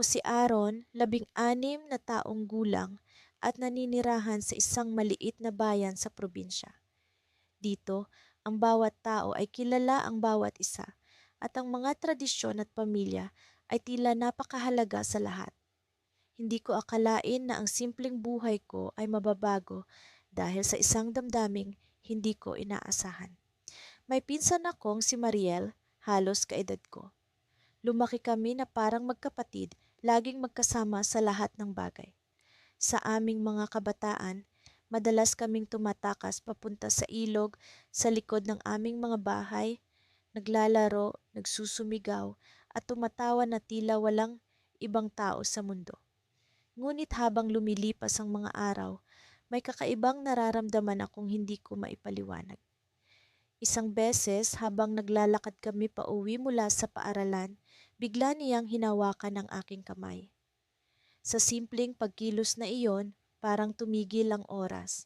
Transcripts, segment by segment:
Ako si Aaron, 16 na taong gulang at naninirahan sa isang maliit na bayan sa probinsya. Dito, ang bawat tao ay kilala ang bawat isa at ang mga tradisyon at pamilya ay tila napakahalaga sa lahat. Hindi ko akalain na ang simpleng buhay ko ay mababago dahil sa isang damdaming hindi ko inaasahan. May pinsan akong si Mariel, halos kaedad ko. Lumaki kami na parang magkapatid, laging magkasama sa lahat ng bagay. Sa aming mga kabataan, madalas kaming tumatakas papunta sa ilog, sa likod ng aming mga bahay, naglalaro, nagsusumigaw, at tumatawa na tila walang ibang tao sa mundo. Ngunit habang lumilipas ang mga araw, may kakaibang nararamdaman akong hindi ko maipaliwanag. Isang beses habang naglalakad kami pauwi mula sa paaralan, bigla niyang hinawakan ang aking kamay. Sa simpleng pagkilos na iyon, parang tumigil ang oras.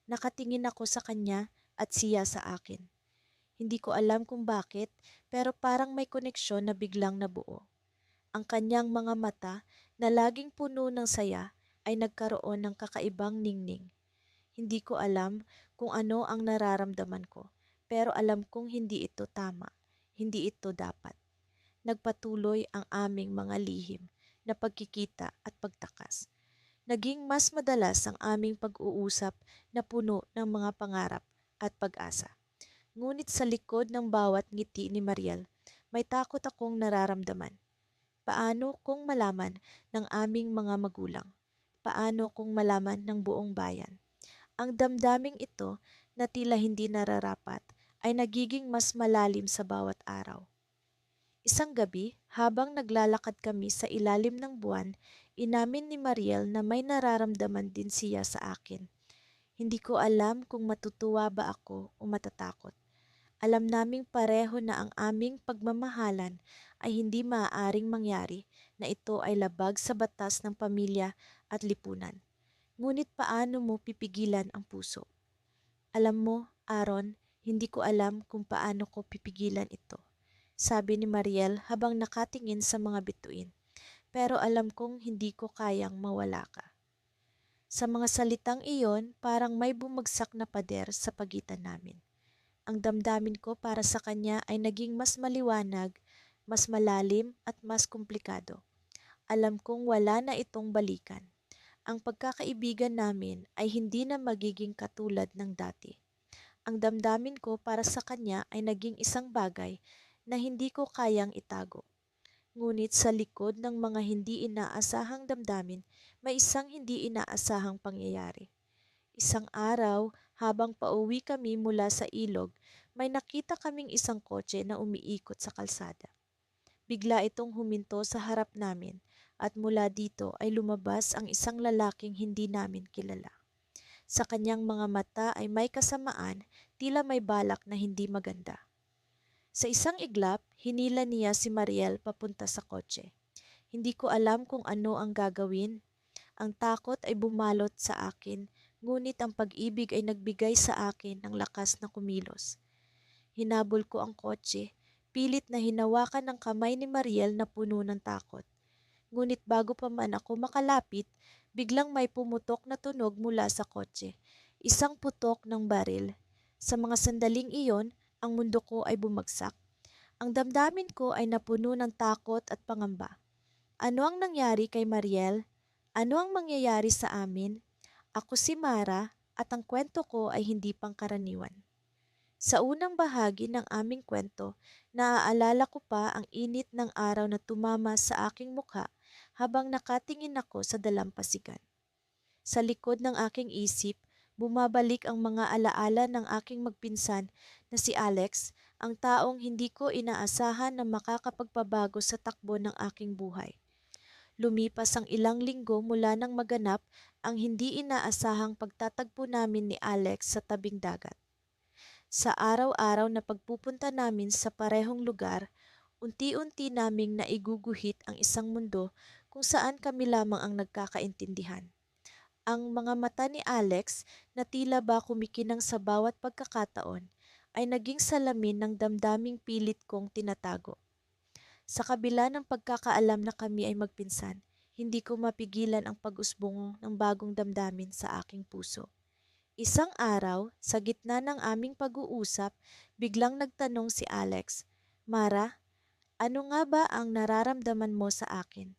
Nakatingin ako sa kanya at siya sa akin. Hindi ko alam kung bakit, pero parang may koneksyon na biglang nabuo. Ang kanyang mga mata na laging puno ng saya ay nagkaroon ng kakaibang ningning. Hindi ko alam kung ano ang nararamdaman ko, pero alam kong hindi ito tama, hindi ito dapat. Nagpatuloy ang aming mga lihim na pagkikita at pagtakas. Naging mas madalas ang aming pag-uusap na puno ng mga pangarap at pag-asa. Ngunit sa likod ng bawat ngiti ni Mariel, may takot akong nararamdaman. Paano kung malaman ng aming mga magulang? Paano kung malaman ng buong bayan? Ang damdaming ito na tila hindi nararapat ay nagiging mas malalim sa bawat araw. Isang gabi, habang naglalakad kami sa ilalim ng buwan, inamin ni Mariel na may nararamdaman din siya sa akin. Hindi ko alam kung matutuwa ba ako o matatakot. Alam naming pareho na ang aming pagmamahalan ay hindi maaaring mangyari, na ito ay labag sa batas ng pamilya at lipunan. Ngunit paano mo pipigilan ang puso? Alam mo, Aaron, hindi ko alam kung paano ko pipigilan ito, sabi ni Mariel habang nakatingin sa mga bituin. Pero alam kong hindi ko kayang mawala ka. Sa mga salitang iyon, parang may bumagsak na pader sa pagitan namin. Ang damdamin ko para sa kanya ay naging mas maliwanag, mas malalim at mas komplikado. Alam kong wala na itong balikan. Ang pagkakaibigan namin ay hindi na magiging katulad ng dati. Ang damdamin ko para sa kanya ay naging isang bagay na hindi ko kayang itago. Ngunit sa likod ng mga hindi inaasahang damdamin, may isang hindi inaasahang pangyayari. Isang araw, habang pauwi kami mula sa ilog, may nakita kaming isang kotse na umiikot sa kalsada. Bigla itong huminto sa harap namin at mula dito ay lumabas ang isang lalaking hindi namin kilala. Sa kanyang mga mata ay may kasamaan, tila may balak na hindi maganda. Sa isang iglap, hinila niya si Mariel papunta sa kotse. Hindi ko alam kung ano ang gagawin. Ang takot ay bumalot sa akin, ngunit ang pag-ibig ay nagbigay sa akin ng lakas na kumilos. Hinabol ko ang kotse, pilit na hinawakan ng kamay ni Mariel na puno ng takot. Ngunit bago pa man ako makalapit, biglang may pumutok na tunog mula sa kotse. Isang putok ng baril. Sa mga sandaling iyon, ang mundo ko ay bumagsak. Ang damdamin ko ay napuno ng takot at pangamba. Ano ang nangyari kay Mariel? Ano ang mangyayari sa amin? Ako si Mara at ang kwento ko ay hindi pangkaraniwan. Sa unang bahagi ng aming kwento, naaalala ko pa ang init ng araw na tumama sa aking mukha habang nakatingin ako sa dalampasigan. Sa likod ng aking isip, bumabalik ang mga alaala ng aking magpinsan na si Alex, ang taong hindi ko inaasahan na makakapagpabago sa takbo ng aking buhay. Lumipas ang ilang linggo mula nang maganap ang hindi inaasahang pagtatagpo namin ni Alex sa tabing dagat. Sa araw-araw na pagpupunta namin sa parehong lugar, unti-unti naming naiguguhit ang isang mundo kung saan kami lamang ang nagkakaintindihan. Ang mga mata ni Alex na tila ba kumikinang sa bawat pagkakataon ay naging salamin ng damdaming pilit kong tinatago. Sa kabila ng pagkakaalam na kami ay magpinsan, hindi ko mapigilan ang pag-usbong ng bagong damdamin sa aking puso. Isang araw, sa gitna ng aming pag-uusap, biglang nagtanong si Alex, "Mara, ano nga ba ang nararamdaman mo sa akin?"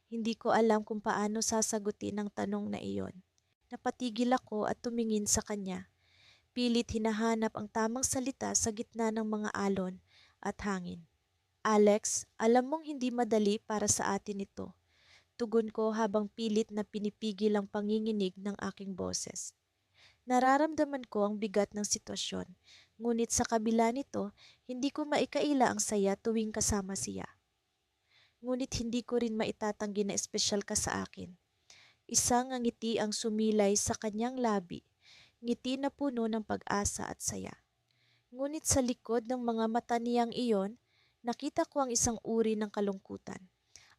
Hindi ko alam kung paano sasagutin ang tanong na iyon. Napatigil ako at tumingin sa kanya. Pilit hinahanap ang tamang salita sa gitna ng mga alon at hangin. "Alex, alam mong hindi madali para sa atin ito." Tugon ko habang pilit na pinipigil ang panginginig ng aking boses. Nararamdaman ko ang bigat ng sitwasyon, ngunit sa kabila nito, hindi ko maikaila ang saya tuwing kasama siya. Ngunit hindi ko rin maitatanggi na espesyal ka sa akin. Isang ngiti ang sumilay sa kanyang labi, ngiti na puno ng pag-asa at saya. Ngunit sa likod ng mga mata niyang iyon, nakita ko ang isang uri ng kalungkutan.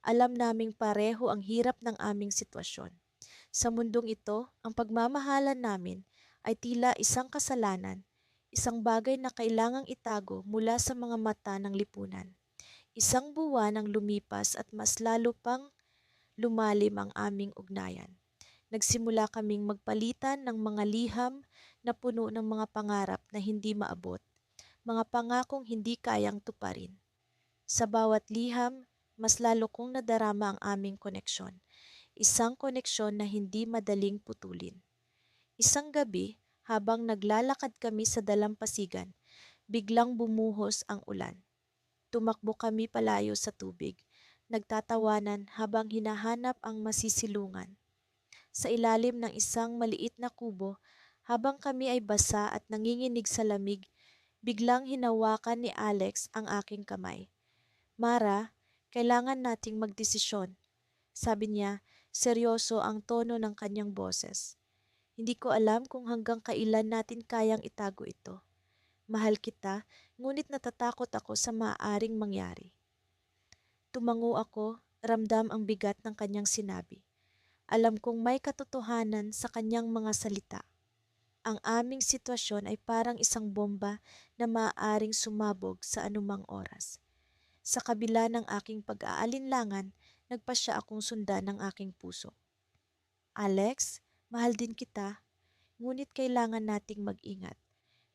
Alam naming pareho ang hirap ng aming sitwasyon. Sa mundong ito, ang pagmamahalan namin ay tila isang kasalanan, isang bagay na kailangang itago mula sa mga mata ng lipunan. Isang buwan ang lumipas at mas lalo pang lumalim ang aming ugnayan. Nagsimula kaming magpalitan ng mga liham na puno ng mga pangarap na hindi maabot, mga pangakong hindi kayang tuparin. Sa bawat liham, mas lalo kong nadarama ang aming koneksyon. Isang koneksyon na hindi madaling putulin. Isang gabi, habang naglalakad kami sa dalampasigan, biglang bumuhos ang ulan. Tumakbo kami palayo sa tubig, nagtatawanan habang hinahanap ang masisilungan. Sa ilalim ng isang maliit na kubo, habang kami ay basa at nanginginig sa lamig, biglang hinawakan ni Alex ang aking kamay. "Mara, kailangan nating magdesisyon," sabi niya, seryoso ang tono ng kanyang boses. "Hindi ko alam kung hanggang kailan natin kayang itago ito. Mahal kita, ngunit natatakot ako sa maaaring mangyari." Tumango ako, ramdam ang bigat ng kanyang sinabi. Alam kong may katotohanan sa kanyang mga salita. Ang aming sitwasyon ay parang isang bomba na maaaring sumabog sa anumang oras. Sa kabila ng aking pag-aalinlangan, nagpasya akong sundan ng aking puso. "Alex, mahal din kita, ngunit kailangan nating mag-ingat.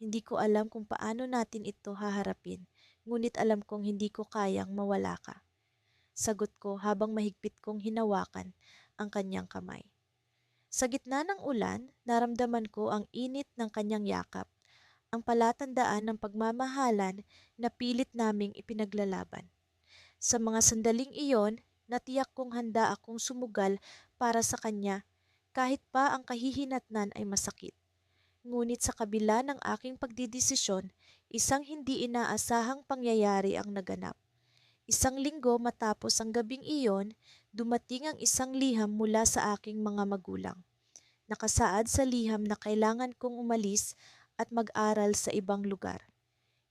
Hindi ko alam kung paano natin ito haharapin, ngunit alam kong hindi ko kayang mawala ka." Sagot ko habang mahigpit kong hinawakan ang kanyang kamay. Sa gitna ng ulan, naramdaman ko ang init ng kanyang yakap, ang palatandaan ng pagmamahalan na pilit naming ipinaglalaban. Sa mga sandaling iyon, natiyak kong handa akong sumugal para sa kanya kahit pa ang kahihinatnan ay masakit. Ngunit sa kabila ng aking pagdidesisyon, isang hindi inaasahang pangyayari ang naganap. Isang linggo matapos ang gabing iyon, dumating ang isang liham mula sa aking mga magulang. Nakasaad sa liham na kailangan kong umalis at mag-aral sa ibang lugar.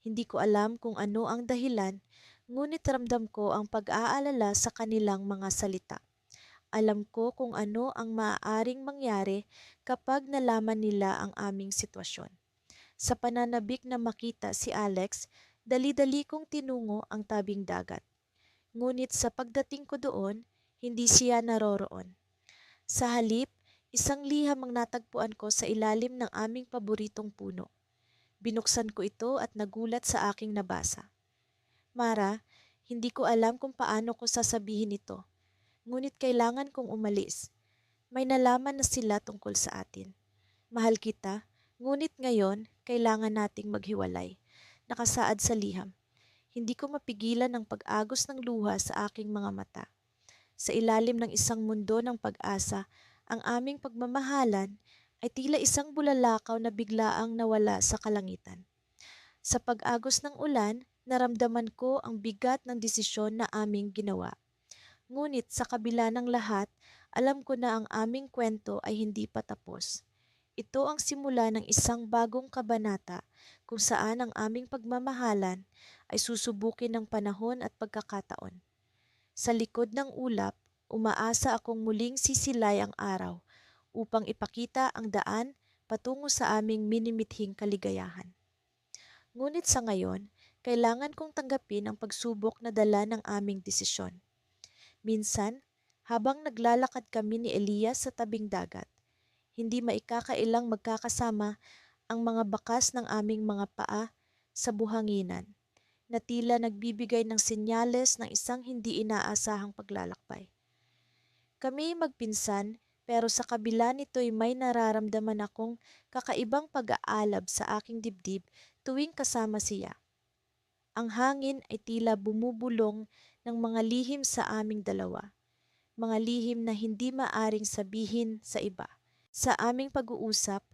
Hindi ko alam kung ano ang dahilan, ngunit ramdam ko ang pag-aalala sa kanilang mga salita. Alam ko kung ano ang maaaring mangyari kapag nalaman nila ang aming sitwasyon. Sa pananabik na makita si Alex, dali-dali kong tinungo ang tabing dagat. Ngunit sa pagdating ko doon, hindi siya naroroon. Sa halip, isang liham ang natagpuan ko sa ilalim ng aming paboritong puno. Binuksan ko ito at nagulat sa aking nabasa. "Mara, hindi ko alam kung paano ko sasabihin ito, ngunit kailangan kong umalis. May nalaman na sila tungkol sa atin. Mahal kita, ngunit ngayon kailangan nating maghiwalay." Nakasaad sa liham. Hindi ko mapigilan ang pag-agos ng luha sa aking mga mata. Sa ilalim ng isang mundo ng pag-asa, ang aming pagmamahalan ay tila isang bulalakaw na biglaang nawala sa kalangitan. Sa pag-agos ng ulan, naramdaman ko ang bigat ng desisyon na aming ginawa. Ngunit sa kabila ng lahat, alam ko na ang aming kwento ay hindi pa tapos. Ito ang simula ng isang bagong kabanata kung saan ang aming pagmamahalan ay susubukin ng panahon at pagkakataon. Sa likod ng ulap, umaasa akong muling sisilay ang araw upang ipakita ang daan patungo sa aming minimithing kaligayahan. Ngunit sa ngayon, kailangan kong tanggapin ang pagsubok na dala ng aming desisyon. Minsan, habang naglalakad kami ni Elias sa tabing dagat, hindi maikakailang magkakasama ang mga bakas ng aming mga paa sa buhanginan na tila nagbibigay ng senyales ng isang hindi inaasahang paglalakbay. Kami magpinsan pero sa kabila nito'y may nararamdaman akong kakaibang pag-aalab sa aking dibdib tuwing kasama siya. Ang hangin ay tila bumubulong ng mga lihim sa aming dalawa, mga lihim na hindi maaring sabihin sa iba. Sa aming pag-uusap,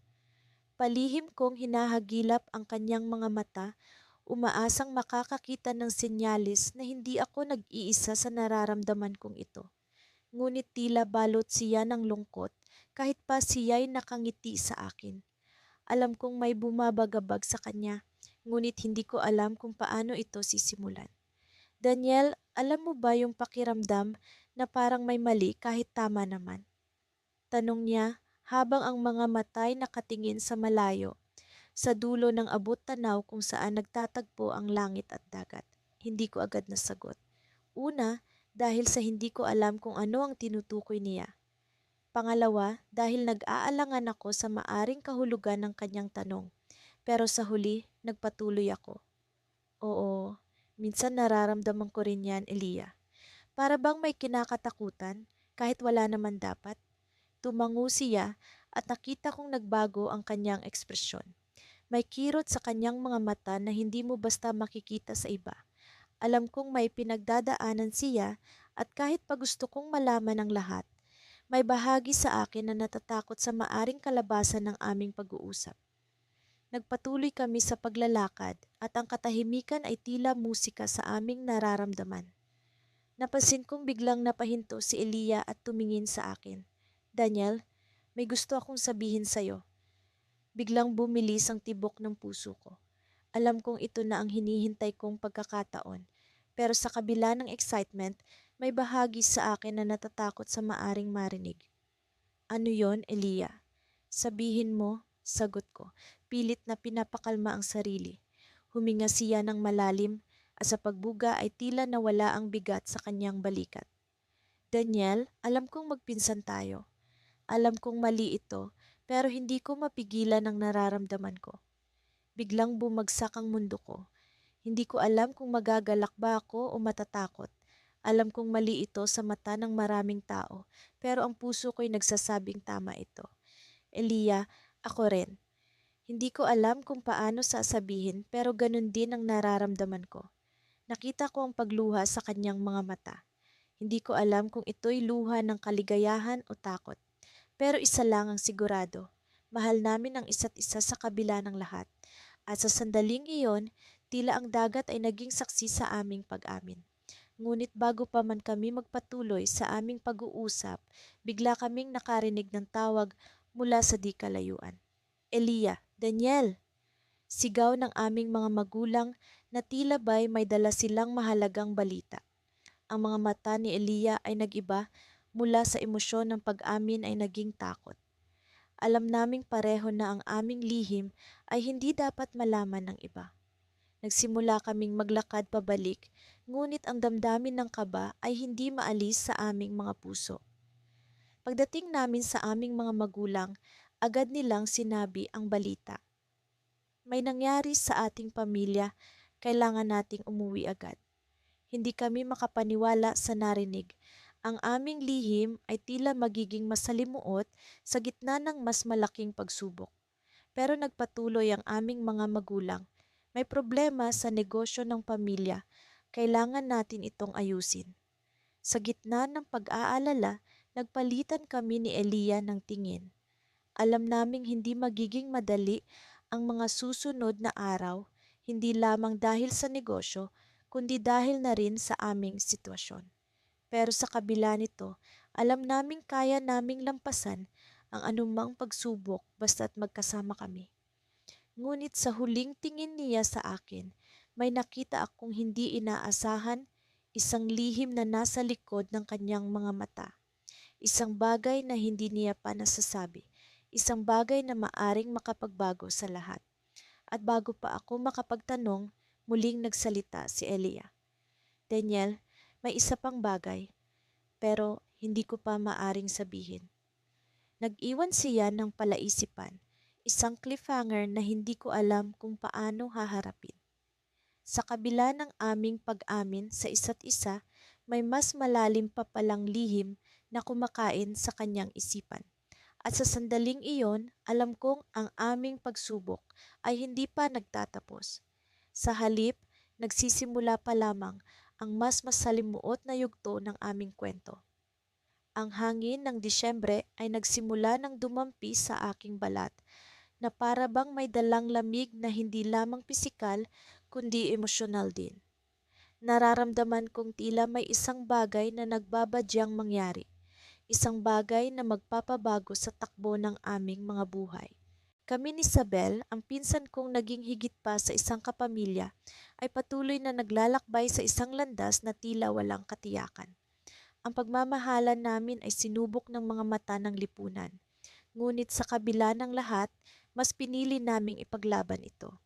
palihim kong hinahagilap ang kanyang mga mata, umaasang makakakita ng senyalis na hindi ako nag-iisa sa nararamdaman kong ito. Ngunit tila balot siya ng lungkot kahit pa siya'y nakangiti sa akin. Alam kong may bumabagabag sa kanya, ngunit hindi ko alam kung paano ito sisimulan. Daniel, alam mo ba yung pakiramdam na parang may mali kahit tama naman? Tanong niya habang ang mga mata'y nakatingin sa malayo, sa dulo ng abot-tanaw kung saan nagtatagpo ang langit at dagat. Hindi ko agad nasagot. Una, dahil sa hindi ko alam kung ano ang tinutukoy niya. Pangalawa, dahil nag-aalangan ako sa maaring kahulugan ng kanyang tanong. Pero sa huli, nagpatuloy ako. Oo, minsan nararamdaman ko rin yan, Elia. Para bang may kinakatakutan kahit wala naman dapat? Tumango siya at nakita kong nagbago ang kanyang ekspresyon. May kirot sa kanyang mga mata na hindi mo basta makikita sa iba. Alam kong may pinagdadaanan siya at kahit pa gusto kong malaman ang lahat, may bahagi sa akin na natatakot sa maaring kalabasan ng aming pag-uusap. Nagpatuloy kami sa paglalakad at ang katahimikan ay tila musika sa aming nararamdaman. Napansin kong biglang napahinto si Elia at tumingin sa akin. Daniel, may gusto akong sabihin sa'yo. Biglang bumilis ang tibok ng puso ko. Alam kong ito na ang hinihintay kong pagkakataon. Pero sa kabila ng excitement, may bahagi sa akin na natatakot sa maaring marinig. Ano yon, Elia? Sabihin mo, sagot ko. Pilit na pinapakalma ang sarili. Huminga siya ng malalim at sa pagbuga ay tila nawala ang bigat sa kanyang balikat. Daniel, alam kong magpinsan tayo. Alam kong mali ito, pero hindi ko mapigilan ang nararamdaman ko. Biglang bumagsak ang mundo ko. Hindi ko alam kung magagalak ba ako o matatakot. Alam kong mali ito sa mata ng maraming tao, pero ang puso ko'y nagsasabing tama ito. Elia, ako rin. Hindi ko alam kung paano sasabihin, pero ganun din ang nararamdaman ko. Nakita ko ang pagluha sa kanyang mga mata. Hindi ko alam kung ito'y luha ng kaligayahan o takot. Pero isa lang ang sigurado, mahal namin ang isa't isa sa kabila ng lahat. At sa sandaling iyon, tila ang dagat ay naging saksi sa aming pag-amin. Ngunit bago pa man kami magpatuloy sa aming pag-uusap, bigla kaming nakarinig ng tawag mula sa di kalayuan. Elia, Daniel! Sigaw ng aming mga magulang na tila ba'y may dala silang mahalagang balita. Ang mga mata ni Elia ay nag-iba, mula sa emosyon ng pag-amin ay naging takot. Alam naming pareho na ang aming lihim ay hindi dapat malaman ng iba. Nagsimula kaming maglakad pabalik, ngunit ang damdamin ng kaba ay hindi maalis sa aming mga puso. Pagdating namin sa aming mga magulang, agad nilang sinabi ang balita. May nangyari sa ating pamilya, kailangan nating umuwi agad. Hindi kami makapaniwala sa narinig. Ang aming lihim ay tila magiging masalimuot sa gitna ng mas malaking pagsubok. Pero nagpatuloy ang aming mga magulang. May problema sa negosyo ng pamilya. Kailangan natin itong ayusin. Sa gitna ng pag-aalala, nagpalitan kami ni Elia ng tingin. Alam naming hindi magiging madali ang mga susunod na araw, hindi lamang dahil sa negosyo, kundi dahil na rin sa aming sitwasyon. Pero sa kabila nito, alam naming kaya naming lampasan ang anumang pagsubok basta't magkasama kami. Ngunit sa huling tingin niya sa akin, may nakita akong hindi inaasahan, isang lihim na nasa likod ng kanyang mga mata. Isang bagay na hindi niya pa nasasabi. Isang bagay na maaring makapagbago sa lahat. At bago pa ako makapagtanong, Muling nagsalita si Elia. Daniel, may isa pang bagay, pero hindi ko pa maaring sabihin. Nag-iwan siya ng palaisipan, isang cliffhanger na hindi ko alam kung paano haharapin. Sa kabila ng aming pag-amin sa isa't isa, may mas malalim pa palang lihim na kumakain sa kanyang isipan. At sa sandaling iyon, alam kong ang aming pagsubok ay hindi pa nagtatapos. Sa halip, nagsisimula pa lamang ang mas masalimuot na yugto ng aming kwento. Ang hangin ng Disyembre ay nagsimula ng dumampi sa aking balat na para bang may dalang lamig na hindi lamang pisikal kundi emosyonal din. Nararamdaman kong tila may isang bagay na nagbabadyang mangyari, isang bagay na magpapabago sa takbo ng aming mga buhay. Kami ni Isabel, ang pinsan kong naging higit pa sa isang kapamilya, ay patuloy na naglalakbay sa isang landas na tila walang katiyakan. Ang pagmamahalan namin ay sinubok ng mga mata ng lipunan, ngunit sa kabila ng lahat, mas pinili naming ipaglaban ito.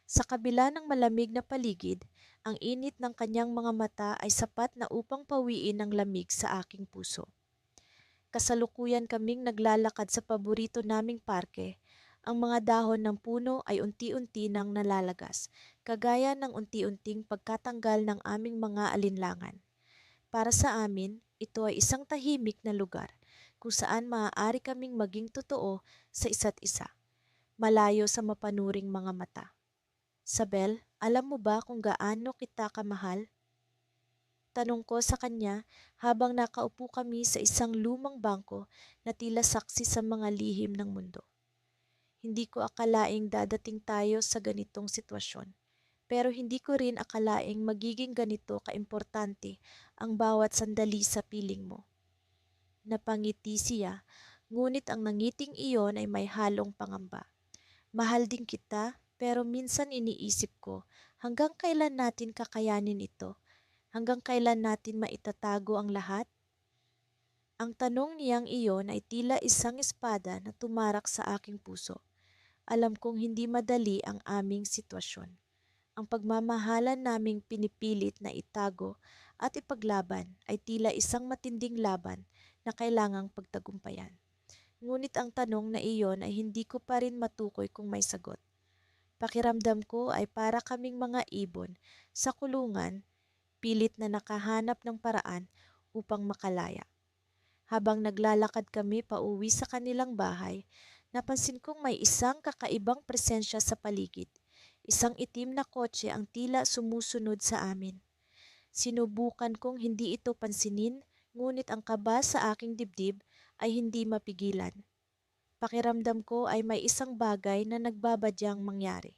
Sa kabila ng malamig na paligid, ang init ng kanyang mga mata ay sapat na upang pawiin ang lamig sa aking puso. Kasalukuyan kaming naglalakad sa paborito naming parke. Ang mga dahon ng puno ay unti-unti nang nalalagas, kagaya ng unti-unting pagkatanggal ng aming mga alinlangan. Para sa amin, ito ay isang tahimik na lugar kung saan maaari kaming maging totoo sa isa't isa, malayo sa mapanuring mga mata. Sabel, alam mo ba kung gaano kita kamahal? Tanong ko sa kanya habang nakaupo kami sa isang lumang bangko na tila saksi sa mga lihim ng mundo. Hindi ko akalaing dadating tayo sa ganitong sitwasyon. Pero hindi ko rin akalaing magiging ganito kaimportante ang bawat sandali sa piling mo. Napangiti siya, ngunit ang nangiting iyon ay may halong pangamba. Mahal din kita, pero minsan iniisip ko, hanggang kailan natin kakayanin ito? Hanggang kailan natin maitatago ang lahat? Ang tanong niyang iyon ay tila isang espada na tumarak sa aking puso. Alam kong hindi madali ang aming sitwasyon. Ang pagmamahalan naming pinipilit na itago at ipaglaban ay tila isang matinding laban na kailangang pagtagumpayan. Ngunit ang tanong na iyon ay hindi ko pa rin matukoy kung may sagot. Pakiramdam ko ay para kaming mga ibon sa kulungan, pilit na nakahanap ng paraan upang makalaya. Habang naglalakad kami pauwi sa kanilang bahay, napansin kong may isang kakaibang presensya sa paligid. Isang itim na kotse ang tila sumusunod sa amin. Sinubukan kong hindi ito pansinin, ngunit ang kaba sa aking dibdib ay hindi mapigilan. Pakiramdam ko ay may isang bagay na nagbabadyang mangyari.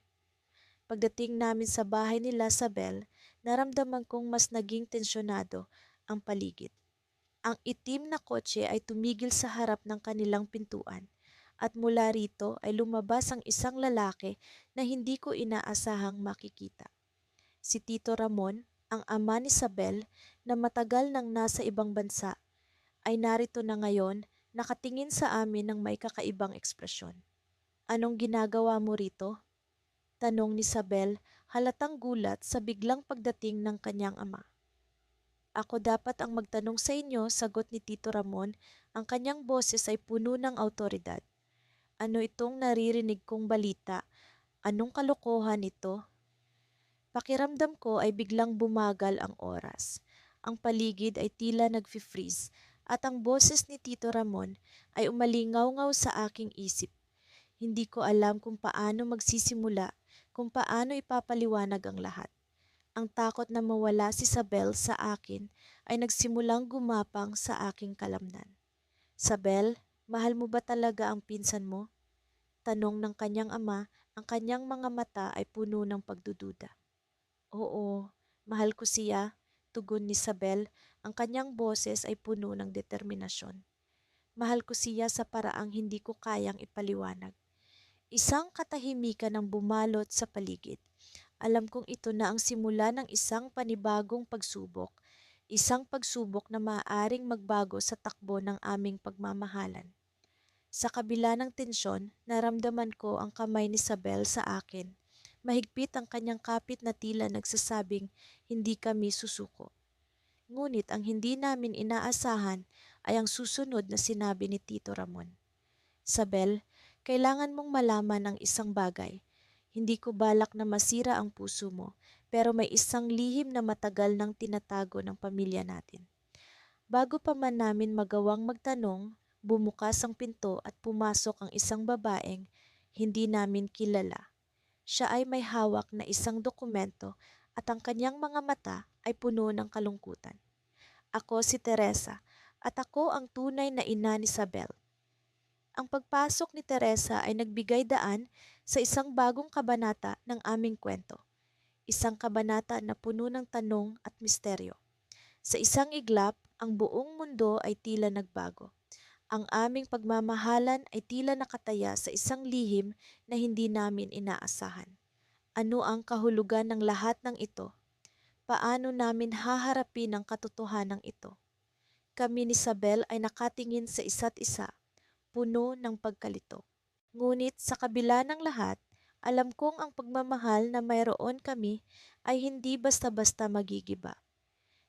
Pagdating namin sa bahay nila sa Bel, naramdaman kong mas naging tensyonado ang paligid. Ang itim na kotse ay tumigil sa harap ng kanilang pintuan at mula rito ay lumabas ang isang lalaki na hindi ko inaasahang makikita. Si Tito Ramon, ang ama ni Isabel na matagal nang nasa ibang bansa, ay narito na ngayon nakatingin sa amin ng may kakaibang ekspresyon. Anong ginagawa mo rito? Tanong ni Isabel, halatang gulat sa biglang pagdating ng kanyang ama. Ako dapat ang magtanong sa inyo, sagot ni Tito Ramon. Ang kanyang boses ay puno ng awtoridad. Ano itong naririnig kong balita? Anong kalokohan ito? Pakiramdam ko ay biglang bumagal ang oras. Ang paligid ay tila nag-freeze at ang boses ni Tito Ramon ay umalingaw-ngaw sa aking isip. Hindi ko alam kung paano magsisimula, kung paano ipapaliwanag ang lahat. Ang takot na mawala si Sabel sa akin ay nagsimulang gumapang sa aking kalamnan. Sabel, mahal mo ba talaga ang pinsan mo? Tanong ng kanyang ama, ang kanyang mga mata ay puno ng pagdududa. Oo, mahal ko siya, tugon ni Sabel, ang kanyang boses ay puno ng determinasyon. Mahal ko siya sa paraang hindi ko kayang ipaliwanag. Isang katahimikan ang bumalot sa paligid. Alam kong ito na ang simula ng isang panibagong pagsubok, isang pagsubok na maaaring magbago sa takbo ng aming pagmamahalan. Sa kabila ng tensyon, naramdaman ko ang kamay ni Isabel sa akin. Mahigpit ang kanyang kapit na tila nagsasabing hindi kami susuko. Ngunit ang hindi namin inaasahan ay ang susunod na sinabi ni Tito Ramon. Sabel, kailangan mong malaman ang isang bagay. Hindi ko balak na masira ang puso mo, pero may isang lihim na matagal nang tinatago ng pamilya natin. Bago pa man namin magawang magtanong, bumukas ang pinto at pumasok ang isang babaeng hindi namin kilala. Siya ay may hawak na isang dokumento at ang kanyang mga mata ay puno ng kalungkutan. Ako si Teresa at ako ang tunay na ina ni Isabel. Ang pagpasok ni Teresa ay nagbigay daan sa isang bagong kabanata ng aming kwento. Isang kabanata na puno ng tanong at misteryo. Sa isang iglap, ang buong mundo ay tila nagbago. Ang aming pagmamahalan ay tila nakataya sa isang lihim na hindi namin inaasahan. Ano ang kahulugan ng lahat ng ito? Paano namin haharapin ang katotohanan ito? Kami ni Isabel ay nakatingin sa isa't isa, puno ng pagkalito. Ngunit sa kabila ng lahat, alam kong ang pagmamahal na mayroon kami ay hindi basta-basta magigiba.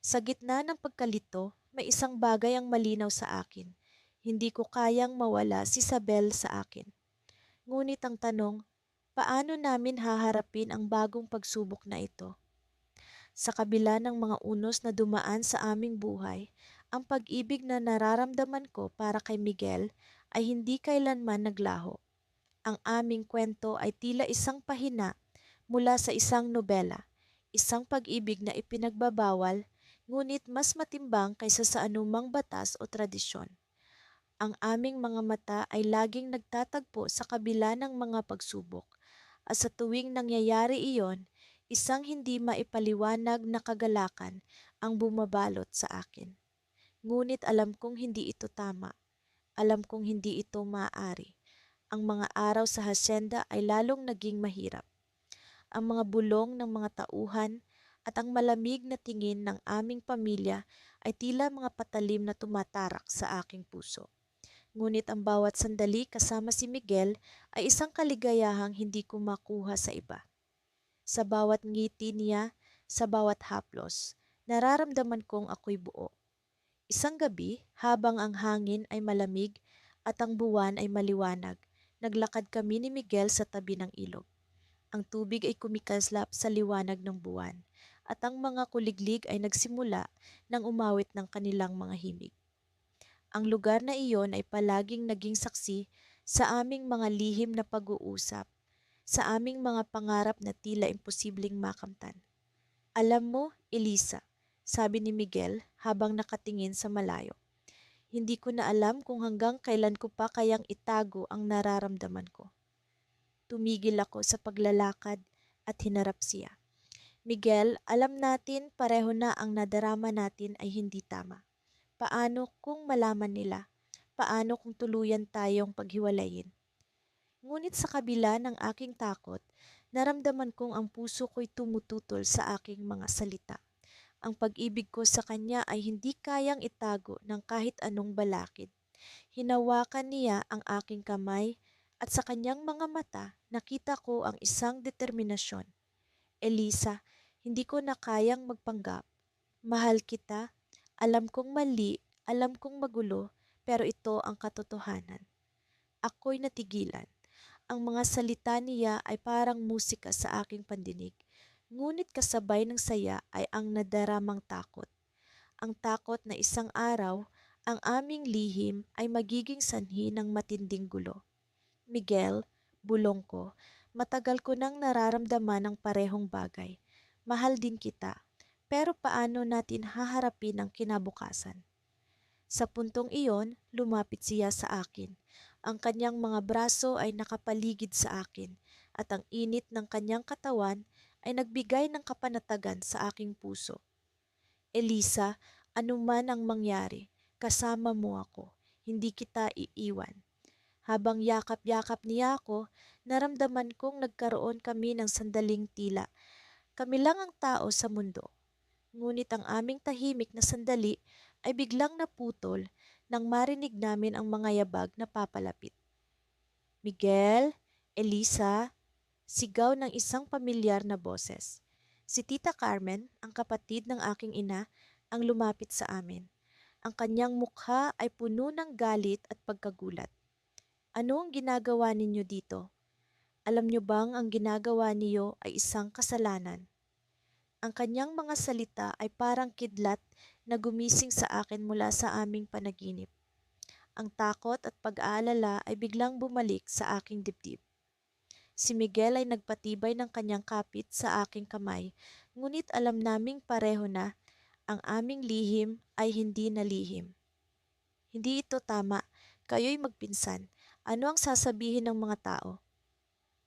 Sa gitna ng pagkalito, may isang bagay ang malinaw sa akin. Hindi ko kayang mawala si Isabel sa akin. Ngunit ang tanong, paano namin haharapin ang bagong pagsubok na ito? Sa kabila ng mga unos na dumaan sa aming buhay, ang pag-ibig na nararamdaman ko para kay Miguel ay hindi kailanman naglaho. Ang aming kwento ay tila isang pahina mula sa isang nobela, isang pag-ibig na ipinagbabawal ngunit mas matimbang kaysa sa anumang batas o tradisyon. Ang aming mga mata ay laging nagtatagpo sa kabila ng mga pagsubok at sa tuwing nangyayari iyon, isang hindi maipaliwanag na kagalakan ang bumabalot sa akin. Ngunit alam kong hindi ito tama. Alam kong hindi ito maaari. Ang mga araw sa hasyenda ay lalong naging mahirap. Ang mga bulong ng mga tauhan at ang malamig na tingin ng aming pamilya ay tila mga patalim na tumatarak sa aking puso. Ngunit ang bawat sandali kasama si Miguel ay isang kaligayahang hindi ko makuha sa iba. Sa bawat ngiti niya, sa bawat haplos, nararamdaman kong ako'y buo. Isang gabi, habang ang hangin ay malamig at ang buwan ay maliwanag, naglakad kami ni Miguel sa tabi ng ilog. Ang tubig ay kumikaslap sa liwanag ng buwan at ang mga kuliglig ay nagsimula ng umawit ng kanilang mga himig. Ang lugar na iyon ay palaging naging saksi sa aming mga lihim na pag-uusap, sa aming mga pangarap na tila imposibleng makamtan. Alam mo, Elisa, sabi ni Miguel habang nakatingin sa malayo. Hindi ko na alam kung hanggang kailan ko pa kayang itago ang nararamdaman ko. Tumigil ako sa paglalakad at hinarap siya. Miguel, alam natin pareho na ang nadarama natin ay hindi tama. Paano kung malaman nila? Paano kung tuluyan tayong paghiwalayin? Ngunit sa kabila ng aking takot, naramdaman kong ang puso ko'y tumututol sa aking mga salita. Ang pag-ibig ko sa kanya ay hindi kayang itago ng kahit anong balakid. Hinawakan niya ang aking kamay at sa kanyang mga mata nakita ko ang isang determinasyon. Elisa, hindi ko na kayang magpanggap. Mahal kita. Alam kong mali, alam kong magulo, pero ito ang katotohanan. Ako'y natigilan. Ang mga salita niya ay parang musika sa aking pandinig. Ngunit kasabay ng saya ay ang nadaramang takot. Ang takot na isang araw, ang aming lihim ay magiging sanhi ng matinding gulo. Miguel, bulong ko, matagal ko nang nararamdaman ang parehong bagay. Mahal din kita. Pero paano natin haharapin ang kinabukasan? Sa puntong iyon, lumapit siya sa akin. Ang kanyang mga braso ay nakapaligid sa akin at ang init ng kanyang katawan ay nagbigay ng kapanatagan sa aking puso. Elisa, anuman ang mangyari, kasama mo ako. Hindi kita iiwan. Habang yakap-yakap niya ako, naramdaman kong nagkaroon kami ng sandaling tila. Kami lang ang tao sa mundo. Ngunit ang aming tahimik na sandali ay biglang naputol nang marinig namin ang mga yabag na papalapit. Miguel, Elisa, Sigaw ng isang pamilyar na boses. Si Tita Carmen, ang kapatid ng aking ina, ang lumapit sa amin. Ang kanyang mukha ay puno ng galit at pagkagulat. Ano ang ginagawa ninyo dito? Alam niyo bang ang ginagawa niyo ay isang kasalanan? Ang kanyang mga salita ay parang kidlat na gumising sa akin mula sa aming panaginip. Ang takot at pag-aalala ay biglang bumalik sa aking dibdib. Si Miguel ay nagpatibay ng kanyang kapit sa aking kamay, ngunit alam naming pareho na ang aming lihim ay hindi na lihim. Hindi ito tama. Kayo'y magpinsan. Ano ang sasabihin ng mga tao?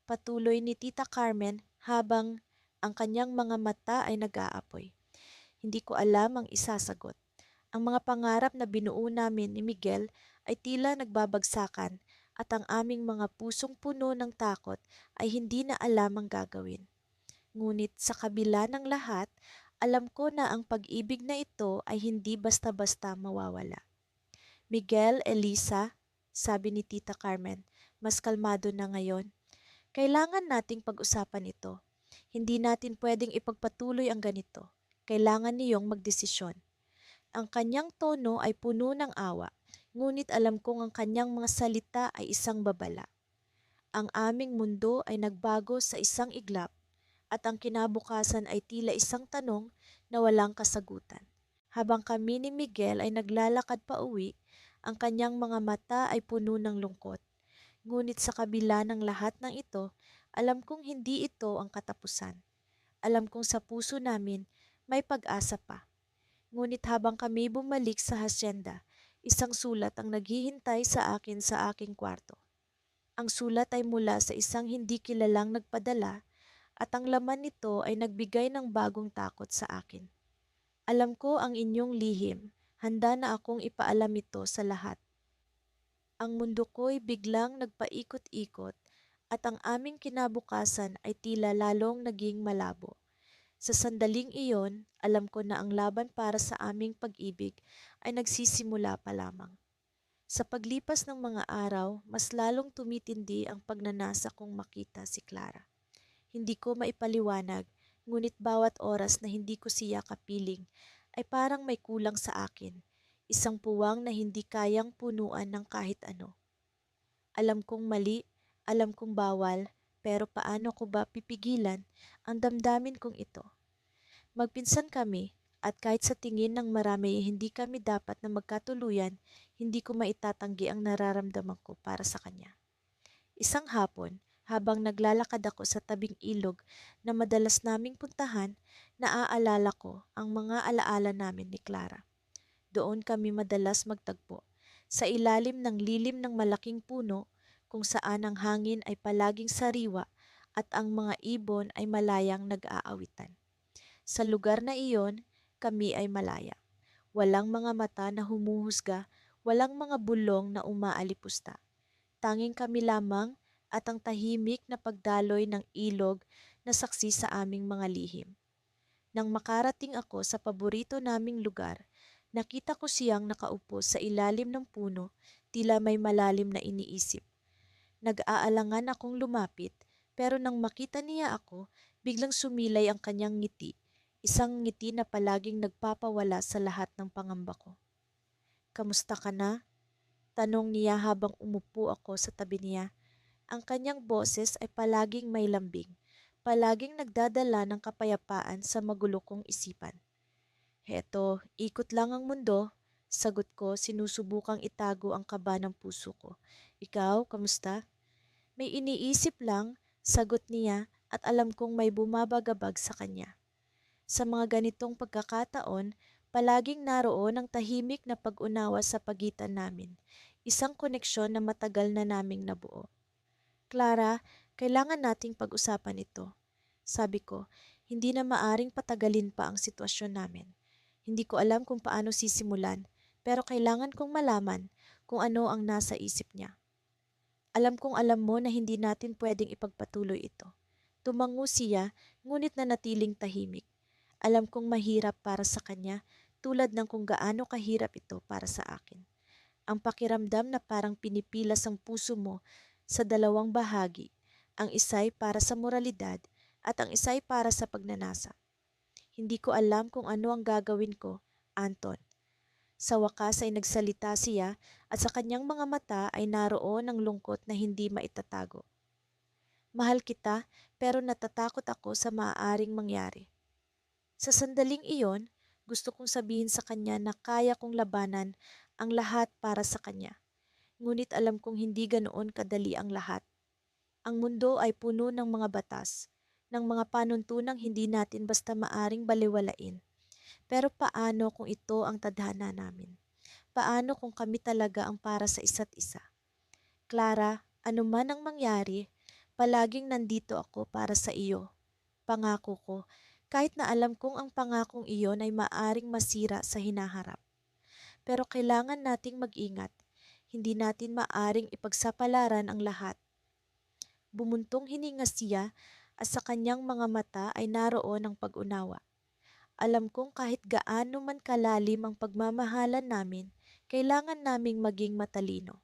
Patuloy ni Tita Carmen habang ang kanyang mga mata ay nag-aapoy. Hindi ko alam ang isasagot. Ang mga pangarap na binuo namin ni Miguel ay tila nagbabagsakan at ang aming mga pusong puno ng takot ay hindi na alam ang gagawin. Ngunit sa kabila ng lahat, alam ko na ang pag-ibig na ito ay hindi basta-basta mawawala. Miguel, Elisa, sabi ni Tita Carmen, mas kalmado na ngayon. Kailangan nating pag-usapan ito. Hindi natin pwedeng ipagpatuloy ang ganito. Kailangan niyong magdesisyon. Ang kanyang tono ay puno ng awa, ngunit alam kong ang kanyang mga salita ay isang babala. Ang aming mundo ay nagbago sa isang iglap at ang kinabukasan ay tila isang tanong na walang kasagutan. Habang kami ni Miguel ay naglalakad pa uwi, ang kanyang mga mata ay puno ng lungkot. Ngunit sa kabila ng lahat ng ito, alam kong hindi ito ang katapusan. Alam kong sa puso namin may pag-asa pa. Ngunit habang kami bumalik sa hasyenda, isang sulat ang naghihintay sa akin sa aking kwarto. Ang sulat ay mula sa isang hindi kilalang nagpadala at ang laman nito ay nagbigay ng bagong takot sa akin. Alam ko ang inyong lihim. Handa na akong ipaalam ito sa lahat. Ang mundo ko'y biglang nagpaikot-ikot at ang aming kinabukasan ay tila lalong naging malabo. Sa sandaling iyon, alam ko na ang laban para sa aming pag-ibig ay nagsisimula pa lamang. Sa paglipas ng mga araw, mas lalong tumitindi ang pagnanasa kong makita si Clara. Hindi ko maipaliwanag, ngunit bawat oras na hindi ko siya kapiling ay parang may kulang sa akin. Isang puwang na hindi kayang punuan ng kahit ano. Alam kong mali, alam kong bawal, pero paano ko ba pipigilan ang damdamin kong ito? Magpinsan kami at kahit sa tingin ng marami hindi kami dapat na magkatuluyan, hindi ko maitatanggi ang nararamdaman ko para sa kanya. Isang hapon, habang naglalakad ako sa tabing ilog na madalas naming puntahan, naaalala ko ang mga alaala namin ni Clara. Doon kami madalas magtagpo, sa ilalim ng lilim ng malaking puno kung saan ang hangin ay palaging sariwa at ang mga ibon ay malayang nag-aawitan. Sa lugar na iyon, kami ay malaya. Walang mga mata na humuhusga, walang mga bulong na umaalipusta. Tanging kami lamang at ang tahimik na pagdaloy ng ilog na saksi sa aming mga lihim. Nang makarating ako sa paborito naming lugar, nakita ko siyang nakaupo sa ilalim ng puno, tila may malalim na iniisip. Nag-aalangan akong lumapit, pero nang makita niya ako, biglang sumilay ang kanyang ngiti, isang ngiti na palaging nagpapawala sa lahat ng pangamba ko. "Kamusta ka na?" tanong niya habang umupo ako sa tabi niya. Ang kanyang boses ay palaging may lambing, palaging nagdadala ng kapayapaan sa magulo kong isipan. "Heto, ikot lang ang mundo," sagot ko, sinusubukang itago ang kaba ng puso ko. "Ikaw, kamusta?" "May iniisip lang," sagot niya at alam kong may bumabagabag sa kanya. Sa mga ganitong pagkakataon, palaging naroon ang tahimik na pag-unawa sa pagitan namin, isang koneksyon na matagal na naming nabuo. "Clara, kailangan nating pag-usapan ito," sabi ko, hindi na maaring patagalin pa ang sitwasyon namin. Hindi ko alam kung paano sisimulan, pero kailangan kong malaman kung ano ang nasa isip niya. "Alam kong alam mo na hindi natin pwedeng ipagpatuloy ito." Tumango siya, ngunit nanatiling tahimik. Alam kong mahirap para sa kanya, tulad ng kung gaano kahirap ito para sa akin. Ang pakiramdam na parang pinipilas ang puso mo sa dalawang bahagi Ang isa'y para sa moralidad at ang isa'y para sa pagnanasa. Hindi ko alam kung ano ang gagawin ko, Anton. Sa wakas ay nagsalita siya at sa kanyang mga mata ay naroon ang lungkot na hindi maitatago. Mahal kita pero natatakot ako sa maaaring mangyari. Sa sandaling iyon, gusto kong sabihin sa kanya na kaya kong labanan ang lahat para sa kanya. Ngunit alam kong hindi ganoon kadali ang lahat. Ang mundo ay puno ng mga batas, ng mga panuntunang hindi natin basta maaring baliwalain. Pero paano kung ito ang tadhana namin? Paano kung kami talaga ang para sa isa't isa? Clara, anuman ang mangyari, palaging nandito ako para sa iyo. Pangako ko, kahit na alam kong ang pangakong iyon ay maaring masira sa hinaharap. Pero kailangan nating mag-ingat. Hindi natin maaring ipagsapalaran ang lahat. Bumuntong hininga siya at sa kanyang mga mata ay naroon ang pag-unawa. Alam kong kahit gaano man kalalim ang pagmamahalan namin, kailangan naming maging matalino.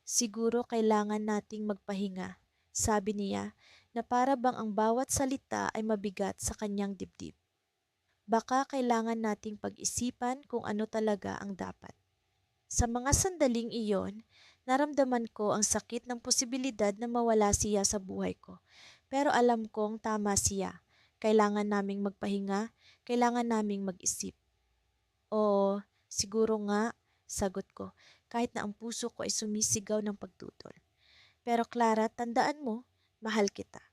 Siguro kailangan nating magpahinga, sabi niya, na para bang ang bawat salita ay mabigat sa kanyang dibdib. Baka kailangan nating pag-isipan kung ano talaga ang dapat. Sa mga sandaling iyon, naramdaman ko ang sakit ng posibilidad na mawala siya sa buhay ko. Pero alam kong tama siya. Kailangan naming magpahinga, kailangan naming mag-isip. Oo, siguro nga, sagot ko, kahit na ang puso ko ay sumisigaw ng pagtutol. Pero Clara, tandaan mo, mahal kita.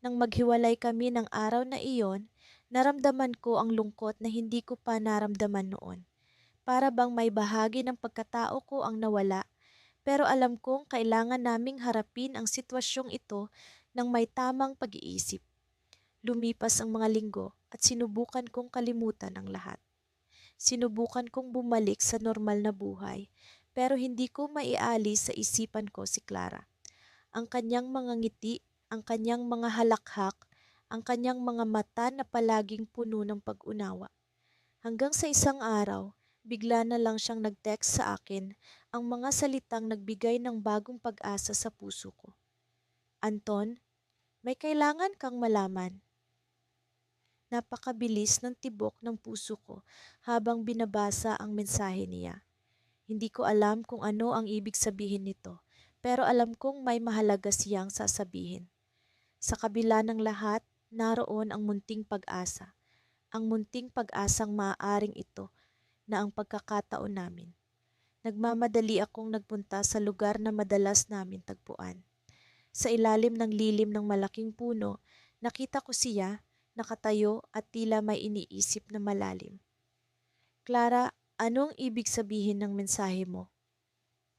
Nang maghiwalay kami ng araw na iyon, naramdaman ko ang lungkot na hindi ko pa naramdaman noon. Para bang may bahagi ng pagkatao ko ang nawala, pero alam kong kailangan naming harapin ang sitwasyong ito ng may tamang pag-iisip. Lumipas ang mga linggo at sinubukan kong kalimutan ang lahat. Sinubukan kong bumalik sa normal na buhay, pero hindi ko maialis sa isipan ko si Clara. Ang kanyang mga ngiti, ang kanyang mga halakhak, ang kanyang mga mata na palaging puno ng pag-unawa. Hanggang sa isang araw, bigla na lang siyang nag-text sa akin ang mga salitang nagbigay ng bagong pag-asa sa puso ko. Anton, may kailangan kang malaman. Napakabilis ng tibok ng puso ko habang binabasa ang mensahe niya. Hindi ko alam kung ano ang ibig sabihin nito, pero alam kong may mahalaga siyang sasabihin. Sa kabila ng lahat, naroon ang munting pag-asa. Ang munting pag-asang maaaring ito na ang pagkakataon namin. Nagmamadali akong nagpunta sa lugar na madalas namin tagpuan. Sa ilalim ng lilim ng malaking puno, nakita ko siya, nakatayo at tila may iniisip na malalim. Clara, anong ibig sabihin ng mensahe mo?